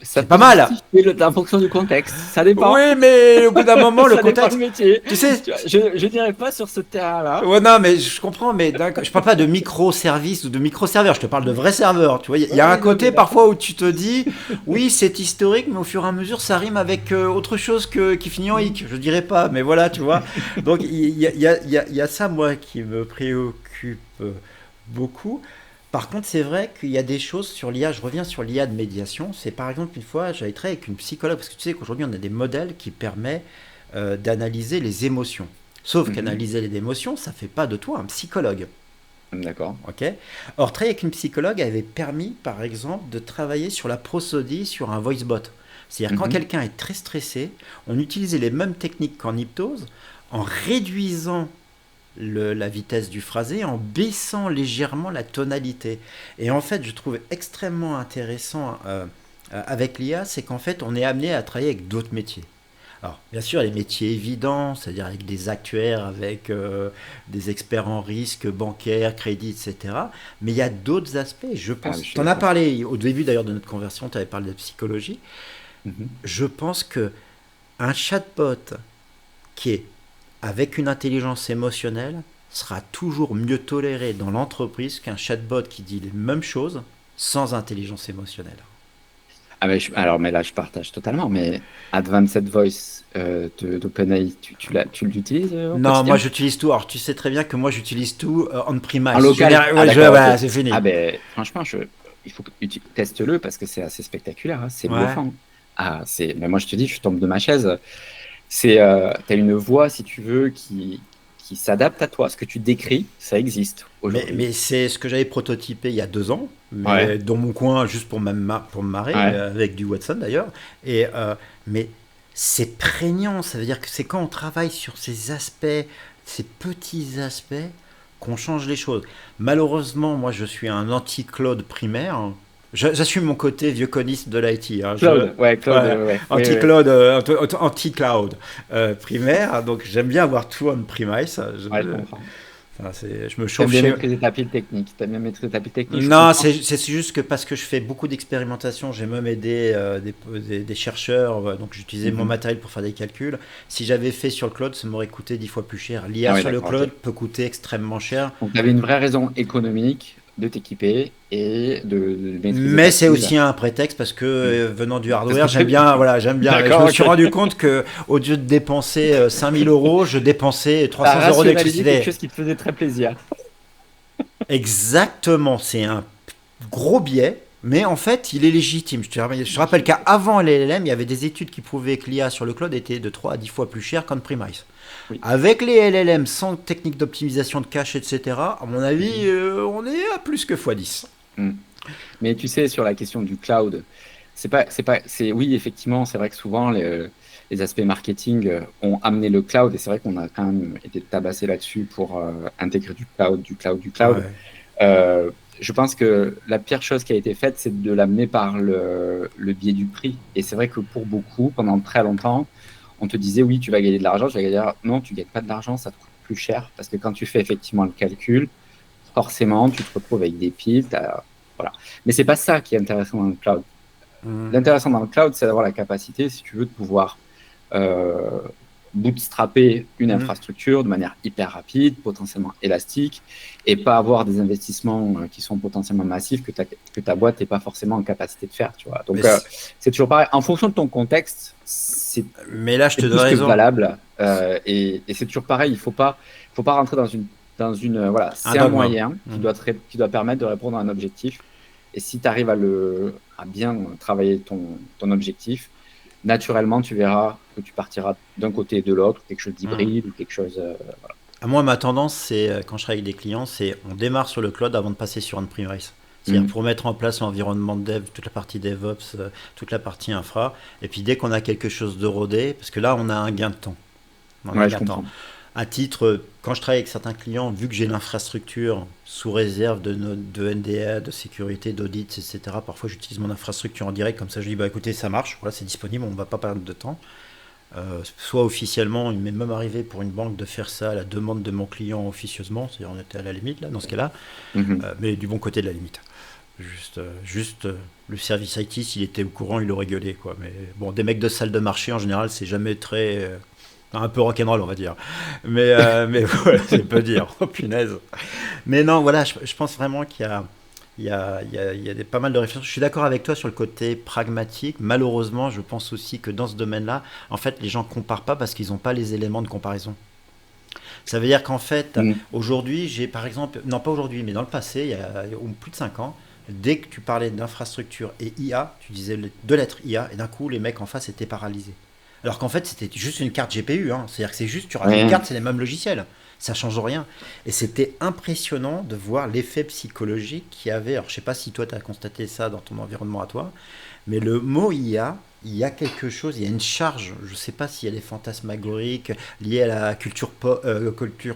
Ça C'est peut pas se mal. justifier en fonction du contexte. Ça dépend. Oui, mais au bout d'un moment, le Ça dépend le contexte, métier. tu sais, Tu vois, je dirais pas sur ce terrain-là. ouais, non, mais je comprends, mais je parle pas de microservices ou de microserveurs, je te parle de vrais serveurs. Tu vois, il y a un Oui, non, mais côté parfois d'accord. où tu te dis, oui, c'est historique, mais au fur et à mesure, ça rime avec autre chose qui finit en hic. Je dirais pas, mais voilà, tu vois. Donc, il y a ça, moi, qui me préoccupe beaucoup. Par contre, c'est vrai qu'il y a des choses sur l'IA, je reviens sur l'IA de médiation. C'est par exemple une fois, j'avais travaillé avec une psychologue, parce que tu sais qu'aujourd'hui, on a des modèles qui permettent d'analyser les émotions. Sauf Mhm. qu'analyser les émotions, ça fait pas de toi un psychologue. D'accord. Ok. Or, travailler avec une psychologue avait permis, par exemple, de travailler sur la prosodie sur un voice bot. C'est-à-dire quand Mhm. quelqu'un est très stressé, on utilisait les mêmes techniques qu'en hypnose, en réduisant la vitesse du phrasé, en baissant légèrement la tonalité. Et en fait, je trouve extrêmement intéressant avec l'IA, c'est qu'en fait, on est amené à travailler avec d'autres métiers. Alors, bien sûr, les métiers évidents, c'est-à-dire avec des actuaires, avec des experts en risque bancaire, crédit, etc. Mais il y a d'autres aspects. Je Ah, je pense, suis tu en as d'accord. parlé au début d'ailleurs de notre conversation, tu avais parlé de psychologie. Mhm. Je pense que un chatbot qui est avec une intelligence émotionnelle sera toujours mieux toléré dans l'entreprise qu'un chatbot qui dit les mêmes choses sans intelligence émotionnelle. Ah, alors, mais là, je partage totalement. Mais Advanced Voice d'OpenAI, tu l'utilises au Non, moi quotidien? j'utilise tout. Alors tu sais très bien que moi j'utilise tout En on-premise. local? Ah, Ouais, d'accord, ok. voilà, c'est Ah, fini. ben, franchement, il faut que tu testes-le parce que c'est assez spectaculaire, hein, c'est Ouais. bluffant. Ah, mais moi, je te dis, je tombe de ma chaise. T'as une voix, si tu veux, qui s'adapte à toi. Ce que tu décris, ça existe aujourd'hui. Mais c'est ce que j'avais prototypé il y a 2 ans, Ouais, mais dans mon coin, juste pour me marrer, ouais. avec du Watson d'ailleurs. Mais c'est prégnant, ça veut dire que c'est quand on travaille sur ces aspects, ces petits aspects, qu'on change les choses. Malheureusement, moi je suis un anti-Claude primaire. J'assume mon côté vieux coniste de l'IT. Hein. Cloud, ouais, Cloud, Ouais, ouais. Oui, oui. anti-Claude, anti-cloud primaire. Donc j'aime bien avoir tout on-premise. Ouais, je comprends. Je me T'aimes chauffe bien chez. maîtriser ta pile technique. T'aimes bien maîtriser ta pile technique, je Non, comprends. c'est juste que parce que je fais beaucoup d'expérimentations, j'ai même aidé des chercheurs, donc j'utilisais mon Mhm. matériel pour faire des calculs. Si j'avais fait sur le cloud, ça m'aurait coûté 10 fois plus cher. Ah L'IA ouais, sur le d'accord, ok. cloud peut coûter extrêmement cher, Donc, tu avais une vraie raison économique de t'équiper et de maîtriser mais ta c'est pile. aussi un prétexte parce que Mm. venant du Parce que hardware, j'aime bien, voilà, j'aime bien. Et je D'accord, me suis ok. rendu compte que au lieu de dépenser 5000 euros, je dépensais T'as 300 euros rationalisé quelque d'électricité. chose qui te faisait très plaisir. Exactement, c'est un gros biais, mais en fait, il est légitime. Je te rappelle qu'avant l'LLM, il y avait des études qui prouvaient que l'IA sur le cloud était de 3 à 10 fois plus cher qu'en premise. Oui. Avec les LLM sans technique d'optimisation de cache, etc., à mon avis, Mhm. on est à plus que x10. Mm. Mais tu sais, sur la question du cloud, oui, effectivement, c'est vrai que souvent les aspects marketing ont amené le cloud et c'est vrai qu'on a quand même été tabassé là-dessus pour intégrer du cloud, du cloud, du cloud. Ouais. Euh, je pense que la pire chose qui a été faite, c'est de l'amener par le biais du prix. Et c'est vrai que pour beaucoup, pendant très longtemps, on te disait oui, tu vas gagner de l'argent. Tu vas dire non, tu gagnes pas de l'argent, ça te coûte plus cher parce que quand tu fais effectivement le calcul, forcément, tu te retrouves avec des piles. Voilà. Mais c'est pas ça qui est intéressant dans le cloud. Mhm. L'intéressant dans le cloud, c'est d'avoir la capacité, si tu veux, de pouvoir euh, bootstrapper une Mhm. infrastructure de manière hyper rapide, potentiellement élastique, et pas avoir des investissements qui sont potentiellement massifs que ta boîte n'est pas forcément en capacité de faire. Tu vois. Mais, Donc, c'est toujours pareil. En fonction de ton contexte, mais là, je te c'est donne plus que raison. valable. Et c'est toujours pareil. Il faut pas rentrer dans une voilà, Un c'est un dogme. moyen Mhm. qui doit permettre de répondre à un objectif. Et si tu arrives à bien travailler ton objectif, naturellement, tu verras que tu partiras d'un côté et de l'autre, quelque chose Mhm. d'hybride ou quelque chose. À moi, ma tendance, c'est quand je travaille avec des clients, c'est on démarre sur le cloud avant de passer sur on-premise. C'est-à-dire Hmm. pour mettre en place l'environnement de dev, toute la partie DevOps, toute la partie infra. Et puis dès qu'on a quelque chose de rodé, parce que là, on a un gain de temps. On a un Ouais, je gain de temps. comprends. À titre, quand je travaille avec certains clients, vu que j'ai l'infrastructure sous réserve de NDA, de sécurité, d'audit, etc., parfois j'utilise mon infrastructure en direct, comme ça je dis, bah écoutez, ça marche, voilà, c'est disponible, on ne va pas perdre de temps. Soit officiellement, il m'est même arrivé pour une banque de faire ça à la demande de mon client officieusement, c'est-à-dire on était à la limite là, dans ce cas-là, Mhm. mais du bon côté de la limite. Le service IT, s'il était au courant, il aurait gueulé, quoi. Mais bon, des mecs de salle de marché, en général, c'est jamais très. Un peu rock'n'roll, on va dire. Mais voilà, c'est peu dire. Oh punaise. Mais non, voilà, je pense vraiment qu'il y a. Il y a pas mal de réflexions. Je suis d'accord avec toi sur le côté pragmatique. Malheureusement, je pense aussi que dans ce domaine-là, en fait, les gens comparent pas parce qu'ils n'ont pas les éléments de comparaison. Ça veut dire qu'en fait, Mhm. aujourd'hui, j'ai par exemple, non pas aujourd'hui, mais dans le passé, il y a plus de 5 ans, dès que tu parlais d'infrastructure et IA, tu disais deux lettres IA, et d'un coup, les mecs en face étaient paralysés. Alors qu'en fait, c'était juste une carte GPU, hein. C'est-à-dire que c'est juste, tu rajoutes une Ouais. carte, c'est les mêmes logiciels. Ça change rien. Et c'était impressionnant de voir l'effet psychologique qu'il y avait. Alors, je sais pas si toi, tu as constaté ça dans ton environnement à toi, mais le mot IA, il y a quelque chose, il y a une charge, je ne sais pas si elle est fantasmagorique, liée à la culture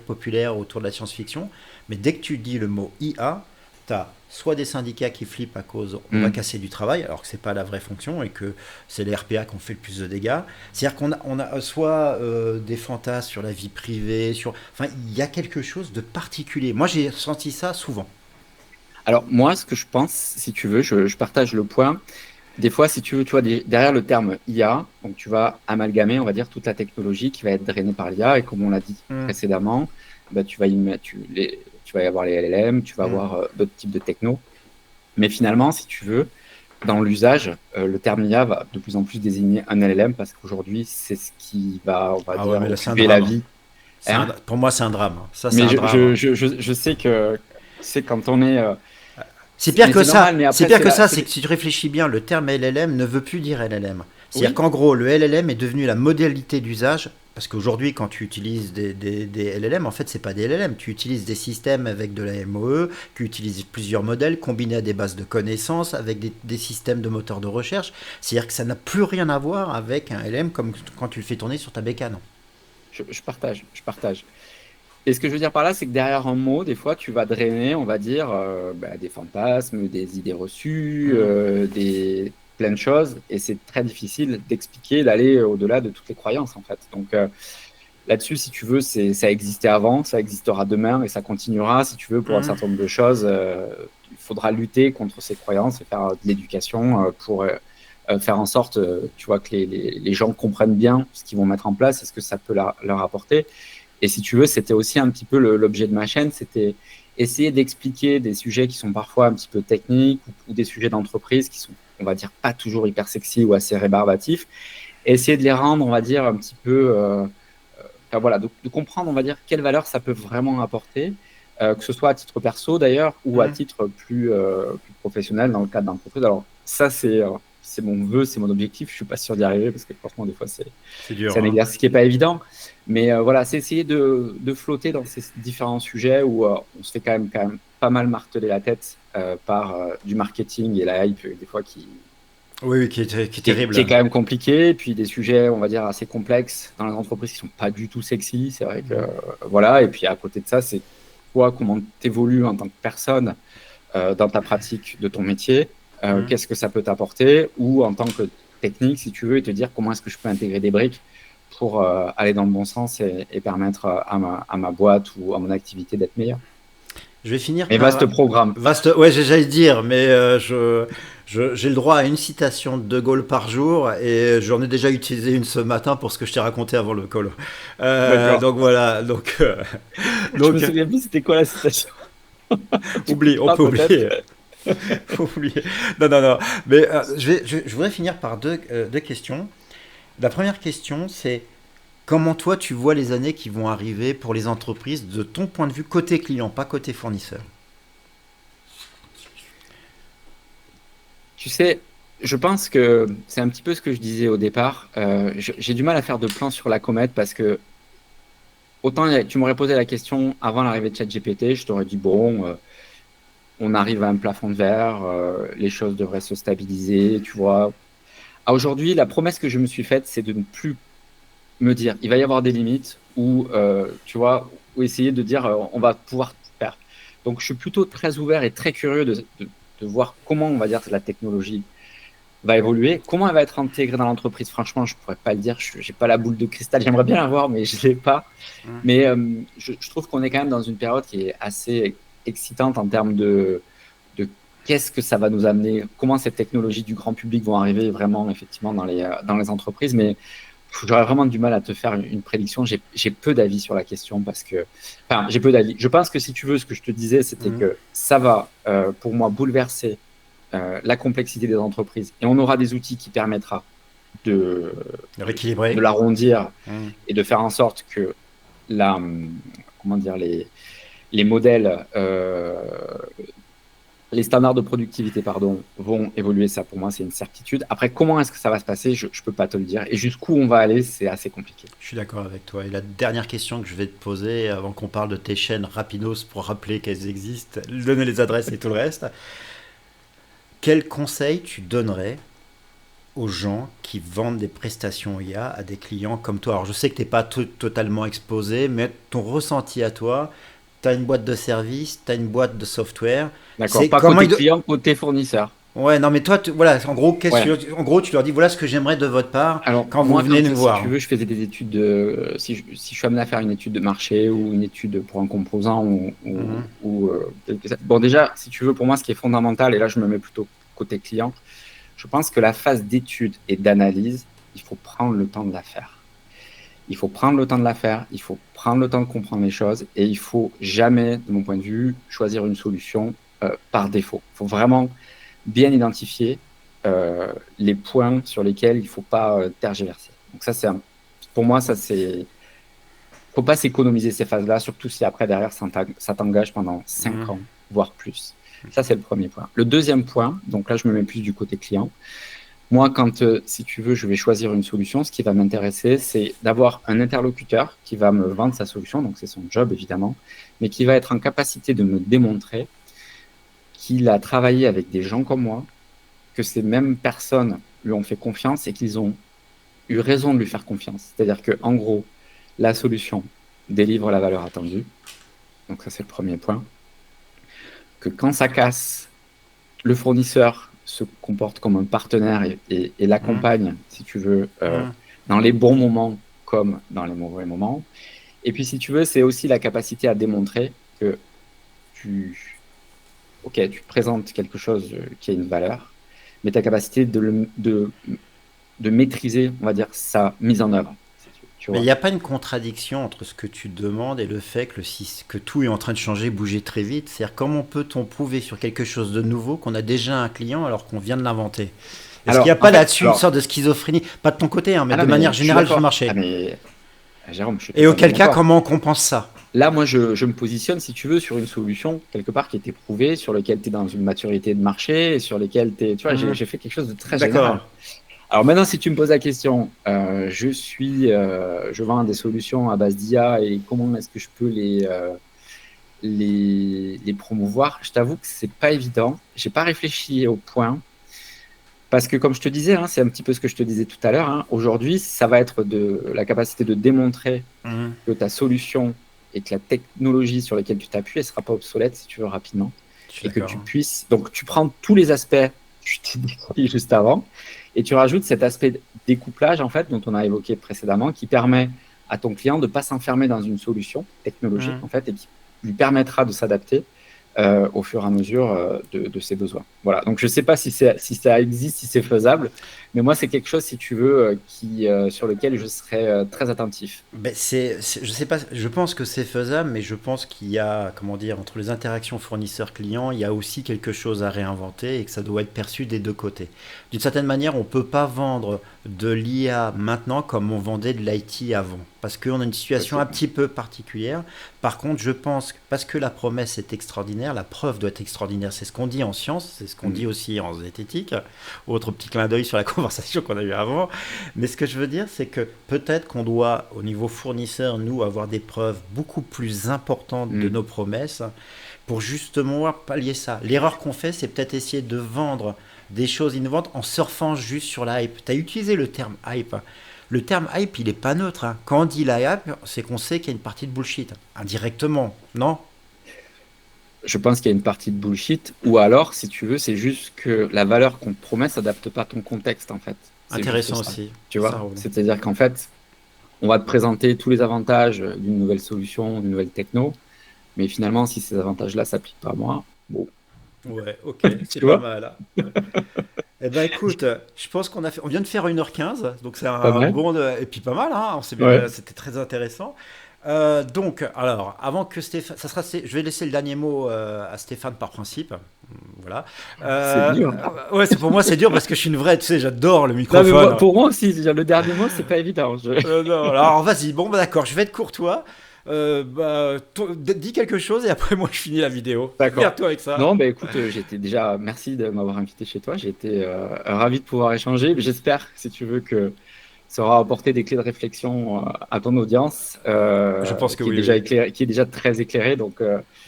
populaire autour de la science-fiction, mais dès que tu dis le mot IA, tu as soit des syndicats qui flippent à cause on va Mhm. casser du travail, alors que c'est pas la vraie fonction et que c'est les RPA qui ont fait le plus de dégâts. C'est-à-dire qu'on a soit des fantasmes sur la vie privée, enfin, il y a quelque chose de particulier. Moi, j'ai senti ça souvent. Alors, moi, ce que je pense, si tu veux, je partage le point. Des fois, si tu veux, tu vois, derrière le terme IA, donc tu vas amalgamer, on va dire, toute la technologie qui va être drainée par l'IA. Et comme on l'a dit Hum, précédemment, bah, tu vas y mettre, tu vas y avoir les LLM, tu vas hum. avoir d'autres types de techno. Mais finalement, si tu veux, dans l'usage, le terme IA va de plus en plus désigner un LLM parce qu'aujourd'hui, c'est ce qui va, on va Ah ouais, dire, mais là, c'est un occuper la drame. vie. Hein. Pour moi, c'est un drame. Ça, c'est Mais un drame. je sais que c'est quand on est. C'est pire Mais que c'est ça. normal, mais C'est après, pire que ça. C'est que si tu réfléchis bien, le terme LLM ne veut plus dire LLM. C'est-à-dire Oui, qu'en gros, le LLM est devenu la modalité d'usage. Parce qu'aujourd'hui, quand tu utilises des LLM, en fait, c'est pas des LLM. Tu utilises des systèmes avec de la MOE, qui utilisent plusieurs modèles combinés à des bases de connaissances, avec des systèmes de moteurs de recherche. C'est-à-dire que ça n'a plus rien à voir avec un LLM comme quand tu le fais tourner sur ta bécane. je partage, je partage. Et ce que je veux dire par là, c'est que derrière un mot, des fois, tu vas drainer, on va dire, bah, des fantasmes, des idées reçues, Hum, plein de choses. Et c'est très difficile d'expliquer, d'aller au-delà de toutes les croyances, en fait. Donc là-dessus, si tu veux, ça existait avant, ça existera demain et ça continuera. Si tu veux, pour un hum. certain nombre de choses, il faudra lutter contre ces croyances et faire de l'éducation pour faire en sorte, tu vois, que les gens comprennent bien ce qu'ils vont mettre en place et ce que ça peut leur apporter. Et si tu veux, c'était aussi un petit peu l'objet de ma chaîne, c'était essayer d'expliquer des sujets qui sont parfois un petit peu techniques ou des sujets d'entreprise qui sont, on va dire, pas toujours hyper sexy ou assez rébarbatifs, et essayer de les rendre, on va dire, un petit peu, enfin, voilà, de comprendre, on va dire, quelle valeur ça peut vraiment apporter, que ce soit à titre perso d'ailleurs ou à Mmh. titre plus professionnel dans le cadre d'entreprise. Alors ça, c'est mon vœu, c'est mon objectif. Je suis pas sûr d'y arriver parce que franchement, des fois, C'est c'est dur, un hein. exercice qui n'est pas évident. Mais voilà, c'est essayer de flotter dans ces différents sujets où on se fait quand même pas mal marteler la tête par du marketing et la hype, des fois, Oui, oui, qui est qui est terrible. quand même compliqué. Et puis des sujets, on va dire, assez complexes dans les entreprises qui sont pas du tout sexy. C'est vrai que, Mmh. voilà. Et puis à côté de ça, c'est toi, comment tu évolues en tant que personne dans ta pratique de ton métier, Mmh. qu'est-ce que ça peut t'apporter, ou en tant que technique, si tu veux, et te dire comment est-ce que je peux intégrer des briques pour aller dans le bon sens et permettre à ma boîte ou à mon activité d'être meilleure. Je vais finir Mais vaste par. programme. Vaste. Ouais, j'allais dire, mais j'ai le droit à une citation de De Gaulle par jour et j'en ai déjà utilisé une ce matin pour ce que je t'ai raconté avant le call. D'accord. Donc voilà. Je me Donc souviens plus c'était quoi la citation. Tu oublie, on couperas peut peut-être. oublier. Faut oublier. Non, non, non. Mais je voudrais finir par deux questions. La première question, c'est comment toi tu vois les années qui vont arriver pour les entreprises de ton point de vue côté client, pas côté fournisseur. Tu sais, je pense que c'est un petit peu ce que je disais au départ. J'ai du mal à faire de plan sur la comète parce que autant tu m'aurais posé la question avant l'arrivée de ChatGPT, je t'aurais dit bon, on arrive à un plafond de verre, les choses devraient se stabiliser, tu vois. Aujourd'hui, la promesse que je me suis faite, c'est de ne plus me dire, il va y avoir des limites ou, tu vois, ou essayer de dire, on va pouvoir tout faire. Donc, je suis plutôt très ouvert et très curieux de voir comment, on va dire, la technologie va évoluer. Comment elle va être intégrée dans l'entreprise, franchement, je ne pourrais pas le dire. Je n'ai pas la boule de cristal. J'aimerais bien l'avoir, mais je ne l'ai pas. Hum, Mais je trouve qu'on est quand même dans une période qui est assez excitante en termes de qu'est-ce que ça va nous amener, comment ces technologies du grand public vont arriver vraiment, effectivement, dans les entreprises. Mais j'aurais vraiment du mal à te faire une prédiction. J'ai peu d'avis sur la question parce que, enfin, j'ai peu d'avis. Je pense que si tu veux, ce que je te disais, c'était hum. que ça va, pour moi, bouleverser la complexité des entreprises et on aura des outils qui permettra de, de Rééquilibré. l'arrondir Hum. et de faire en sorte que la, comment dire, les modèles, les standards de productivité, pardon, vont évoluer. Ça, pour moi, c'est une certitude. Après, comment est-ce que ça va se passer? Je ne peux pas te le dire. Et jusqu'où on va aller, c'est assez compliqué. Je suis d'accord avec toi. Et la dernière question que je vais te poser, avant qu'on parle de tes chaînes rapidos pour rappeler qu'elles existent, donner les adresses et tout le reste, quel conseil tu donnerais aux gens qui vendent des prestations IA à des clients comme toi? Alors je sais que tu n'es pas totalement exposé, mais ton ressenti à toi, tu as une boîte de service, tu as une boîte de software, D'accord. c'est Pas comment côté ils... client, côté fournisseur. Ouais, non mais toi, voilà, en gros, Ouais. en gros, tu leur dis, voilà ce que j'aimerais de votre part Alors, quand vous moi, venez quand, nous si tu voir. veux, je faisais des études si je suis amené à faire une étude de marché ou une étude pour un composant Mhm. bon, déjà, si tu veux, pour moi, ce qui est fondamental, et là, je me mets plutôt côté client, je pense que la phase d'étude et d'analyse, il faut prendre le temps de la faire. Il faut prendre le temps de la faire, il faut prendre le temps de comprendre les choses et il faut jamais, de mon point de vue, choisir une solution par défaut. Il faut vraiment bien identifier les points sur lesquels il ne faut pas tergiverser. Donc ça, pour moi, ça c'est, faut pas s'économiser ces phases-là, surtout si après derrière ça t'engage pendant 5 ans, Mhm. voire plus. Ça, c'est le premier point. Le deuxième point, donc là, je me mets plus du côté client. Moi, quand, si tu veux, je vais choisir une solution, ce qui va m'intéresser, c'est d'avoir un interlocuteur qui va me vendre sa solution, donc c'est son job évidemment, mais qui va être en capacité de me démontrer qu'il a travaillé avec des gens comme moi, que ces mêmes personnes lui ont fait confiance et qu'ils ont eu raison de lui faire confiance. C'est-à-dire que, en gros, la solution délivre la valeur attendue. Donc ça, c'est le premier point. Que quand ça casse, le fournisseur se comporte comme un partenaire et Mhm. l'accompagne, si tu veux, Mhm. dans les bons moments comme dans les mauvais moments. Et puis, si tu veux, c'est aussi la capacité à démontrer que tu, ok, tu présentes quelque chose qui a une valeur, mais ta capacité de maîtriser, on va dire, sa mise en œuvre, si tu Mais il vois. n'y a pas une contradiction entre ce que tu demandes et le fait que, que tout est en train de changer, bouger très vite. C'est-à-dire comment peut-on prouver sur quelque chose de nouveau qu'on a déjà un client alors qu'on vient de l'inventer? Est-ce qu'il n'y a Alors, en pas fait, là-dessus une sorte de schizophrénie? Pas de ton côté, hein, mais ah de non, manière mais je suis générale sur le d'accord. Ah, marché. mais Jérôme, je suis Et totalement auquel cas, d'accord. comment on compense ça? Là, moi, je me positionne, si tu veux, sur une solution quelque part qui était prouvée, sur laquelle tu es dans une maturité de marché, et sur lesquelles tu es, tu vois, Mhm. j'ai fait quelque chose de très D'accord. général. Alors maintenant, si tu me poses la question, je vends des solutions à base d'IA et comment est-ce que je peux les promouvoir? Je t'avoue que c'est pas évident. J'ai pas réfléchi au point parce que comme je te disais, hein, c'est un petit peu ce que je te disais tout à l'heure, hein, aujourd'hui, ça va être de la capacité de démontrer Mhm. que ta solution et que la technologie sur laquelle tu t'appuies, elle sera pas obsolète si tu veux rapidement Je suis et que d'accord. tu puisses. Donc tu prends tous les aspects que je t'ai décrits juste avant et tu rajoutes cet aspect découplage en fait dont on a évoqué précédemment qui permet à ton client de ne pas s'enfermer dans une solution technologique Mhm. en fait et qui lui permettra de s'adapter au fur et à mesure de ses besoins. Voilà. Donc, je ne sais pas si ça existe, si c'est faisable, mais moi, c'est quelque chose, si tu veux, sur lequel je serais très attentif. Ben je sais pas, je pense que c'est faisable, mais je pense qu'il y a, comment dire, entre les interactions fournisseurs-clients, il y a aussi quelque chose à réinventer et que ça doit être perçu des deux côtés. D'une certaine manière, on ne peut pas vendre de l'IA maintenant comme on vendait de l'IT avant, parce qu'on a une situation un Possible. petit peu particulière. Par contre, je pense que parce que la promesse est extraordinaire, la preuve doit être extraordinaire. C'est ce qu'on dit en science, c'est ce qu'on dit Mm. aussi en zététique. Autre petit clin d'œil sur la conversation qu'on a eue avant. Mais ce que je veux dire, c'est que peut-être qu'on doit, au niveau fournisseur, nous, avoir des preuves beaucoup plus importantes de Mm. nos promesses pour justement pallier ça. L'erreur qu'on fait, c'est peut-être essayer de vendre des choses innovantes en surfant juste sur la hype. Tu as utilisé le terme hype. Le terme hype, il est pas neutre, hein. Quand on dit la hype, c'est qu'on sait qu'il y a une partie de bullshit, indirectement, non? Je pense qu'il y a une partie de bullshit, ou alors, si tu veux, c'est juste que la valeur qu'on te promet s'adapte pas à ton contexte, en fait. C'est juste Intéressant ça. aussi. Tu Ça vois? roule. C'est-à-dire qu'en fait, on va te présenter tous les avantages d'une nouvelle solution, d'une nouvelle techno, mais finalement, si ces avantages-là s'appliquent pas à moi, bon, Ouais, ok, c'est tu pas vois? mal. Eh ben écoute, je pense on vient de faire 1h15, donc c'est Pas un mal? bon, et puis pas mal, hein, Ouais. c'était très intéressant. Donc, alors, avant que Stéphane, je vais laisser le dernier mot à Stéphane par principe, voilà. C'est Euh, dur. ouais, c'est pour moi c'est dur parce que je suis une vraie, tu sais, j'adore le Non, mais microphone. pour moi aussi, le dernier mot, c'est pas évident. Non, alors vas-y, bon bah d'accord, je vais être courtois. Dis quelque chose et après moi je finis la vidéo. D'accord. Merde-toi avec ça. Non, bah écoute, j'étais déjà, merci de m'avoir invité chez toi. J'ai été ravi de pouvoir échanger. J'espère, si tu veux, que ça aura apporté des clés de réflexion à ton audience, Je pense que qui est oui, déjà oui. éclairée, qui est déjà très éclairée. Donc,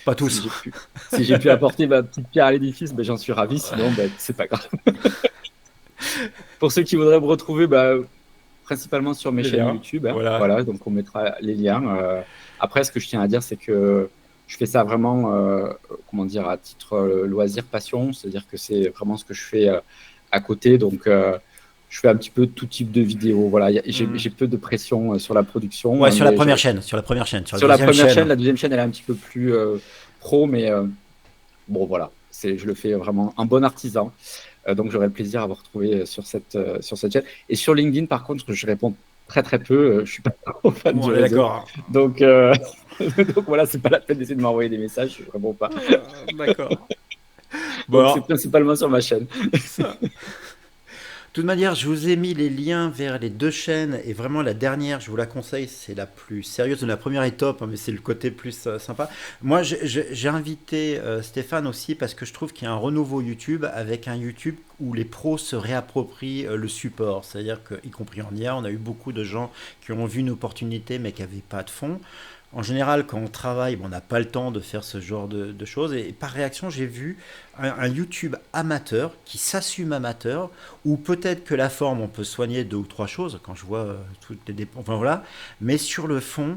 Pas si tous. j'ai pu, si j'ai pu apporter ma petite pierre à l'édifice, ben, j'en suis ravi. Sinon, ben, c'est pas grave. Pour ceux qui voudraient me retrouver, bah, principalement sur mes Les chaînes liens. YouTube, hein. Voilà. Voilà, donc on mettra les liens. Après, ce que je tiens à dire, c'est que je fais ça vraiment, comment dire, à titre loisir, passion. C'est-à-dire que c'est vraiment ce que je fais à côté. Donc, je fais un petit peu tout type de vidéos. Voilà, Hmm. j'ai peu de pression sur la production, Ouais, sur la mais première chaîne, sur la première chaîne, sur la sur la deuxième première chaîne. chaîne, la deuxième chaîne, elle est un petit peu plus pro, mais bon, voilà, je le fais vraiment un bon artisan. Donc, j'aurai le plaisir à vous retrouver sur cette chaîne. Et sur LinkedIn, par contre, je réponds très, très peu. Je suis pas trop fan Bon, du on est réseau. d'accord. Donc, donc voilà, c'est pas la peine d'essayer de m'envoyer des messages. Je réponds pas. D'accord. Bon, Donc, c'est alors, principalement sur ma chaîne. ça. De toute manière, je vous ai mis les liens vers les deux chaînes et vraiment la dernière, je vous la conseille, c'est la plus sérieuse. La première est top, hein, mais c'est le côté plus sympa. Moi, j'ai invité Stéphane aussi parce que je trouve qu'il y a un renouveau YouTube avec un YouTube où les pros se réapproprient le support. C'est-à-dire qu'y compris en IA, on a eu beaucoup de gens qui ont vu une opportunité mais qui n'avaient pas de fonds. En général, quand on travaille, bon, on n'a pas le temps de faire ce genre de choses. Et par réaction, j'ai vu un YouTube amateur qui s'assume amateur, ou peut-être que la forme, on peut soigner deux ou trois choses, quand je vois toutes les dépenses. Enfin voilà. Mais sur le fond,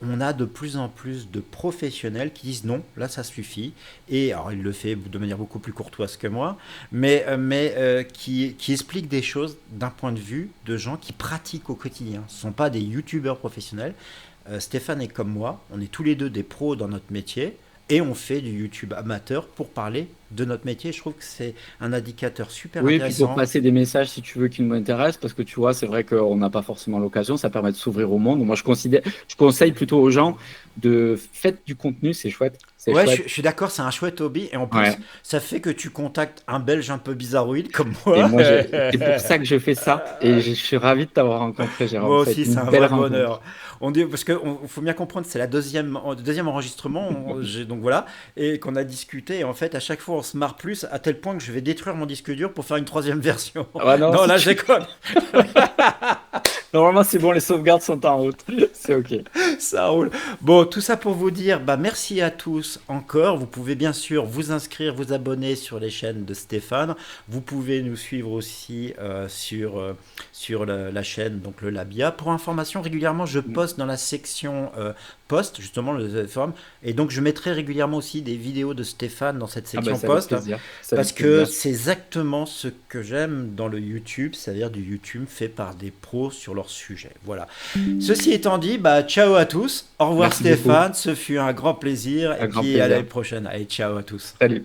on a de plus en plus de professionnels qui disent non, là ça suffit. Et alors il le fait de manière beaucoup plus courtoise que moi, qui explique des choses d'un point de vue de gens qui pratiquent au quotidien. Ce ne sont pas des youtubeurs professionnels. Stéphane est comme moi, on est tous les deux des pros dans notre métier et on fait du YouTube amateur pour parler de notre métier. Je trouve que c'est un indicateur super Oui, et puis pour intéressant. passer des messages, si tu veux, qui m'intéressent, parce que tu vois, c'est vrai qu'on n'a pas forcément l'occasion, ça permet de s'ouvrir au monde. Moi, je conseille plutôt aux gens de faites du contenu, c'est chouette, c'est Ouais, chouette. je suis d'accord, c'est un chouette hobby et en plus, Ouais. ça fait que tu contactes un Belge un peu bizarroïde comme Et moi. moi, c'est pour ça que je fais ça. Et je suis ravi de t'avoir rencontré, Jérôme. Moi Ça a été aussi, c'est une un belle vrai rencontre. bonheur. On dit parce que faut bien comprendre, c'est deuxième enregistrement, donc voilà, et qu'on a discuté. Et en fait, à chaque fois, on se marre plus à tel point que je vais détruire mon disque dur pour faire une troisième version. Ah non, Non, si là, je tu... déconne. Normalement, c'est bon, les sauvegardes sont en route. C'est OK. Ça roule. Bon, tout ça pour vous dire, bah merci à tous encore. Vous pouvez bien sûr vous inscrire, vous abonner sur les chaînes de Stéphane. Vous pouvez nous suivre aussi sur la chaîne, donc le Labia. Pour information, régulièrement, je poste dans la section post, justement, le forum. Et donc, je mettrai régulièrement aussi des vidéos de Stéphane dans cette Ah ben, section c'est avec post. plaisir. C'est Parce avec que plaisir. c'est exactement ce que j'aime dans le YouTube, c'est-à-dire du YouTube fait par des pros sur leur sujet. Voilà. Ceci étant dit, bah, ciao à tous. Au revoir Merci beaucoup. Stéphane, ce fut un grand plaisir. Et Un grand puis à l'année plaisir. prochaine. Allez, ciao à tous. Salut.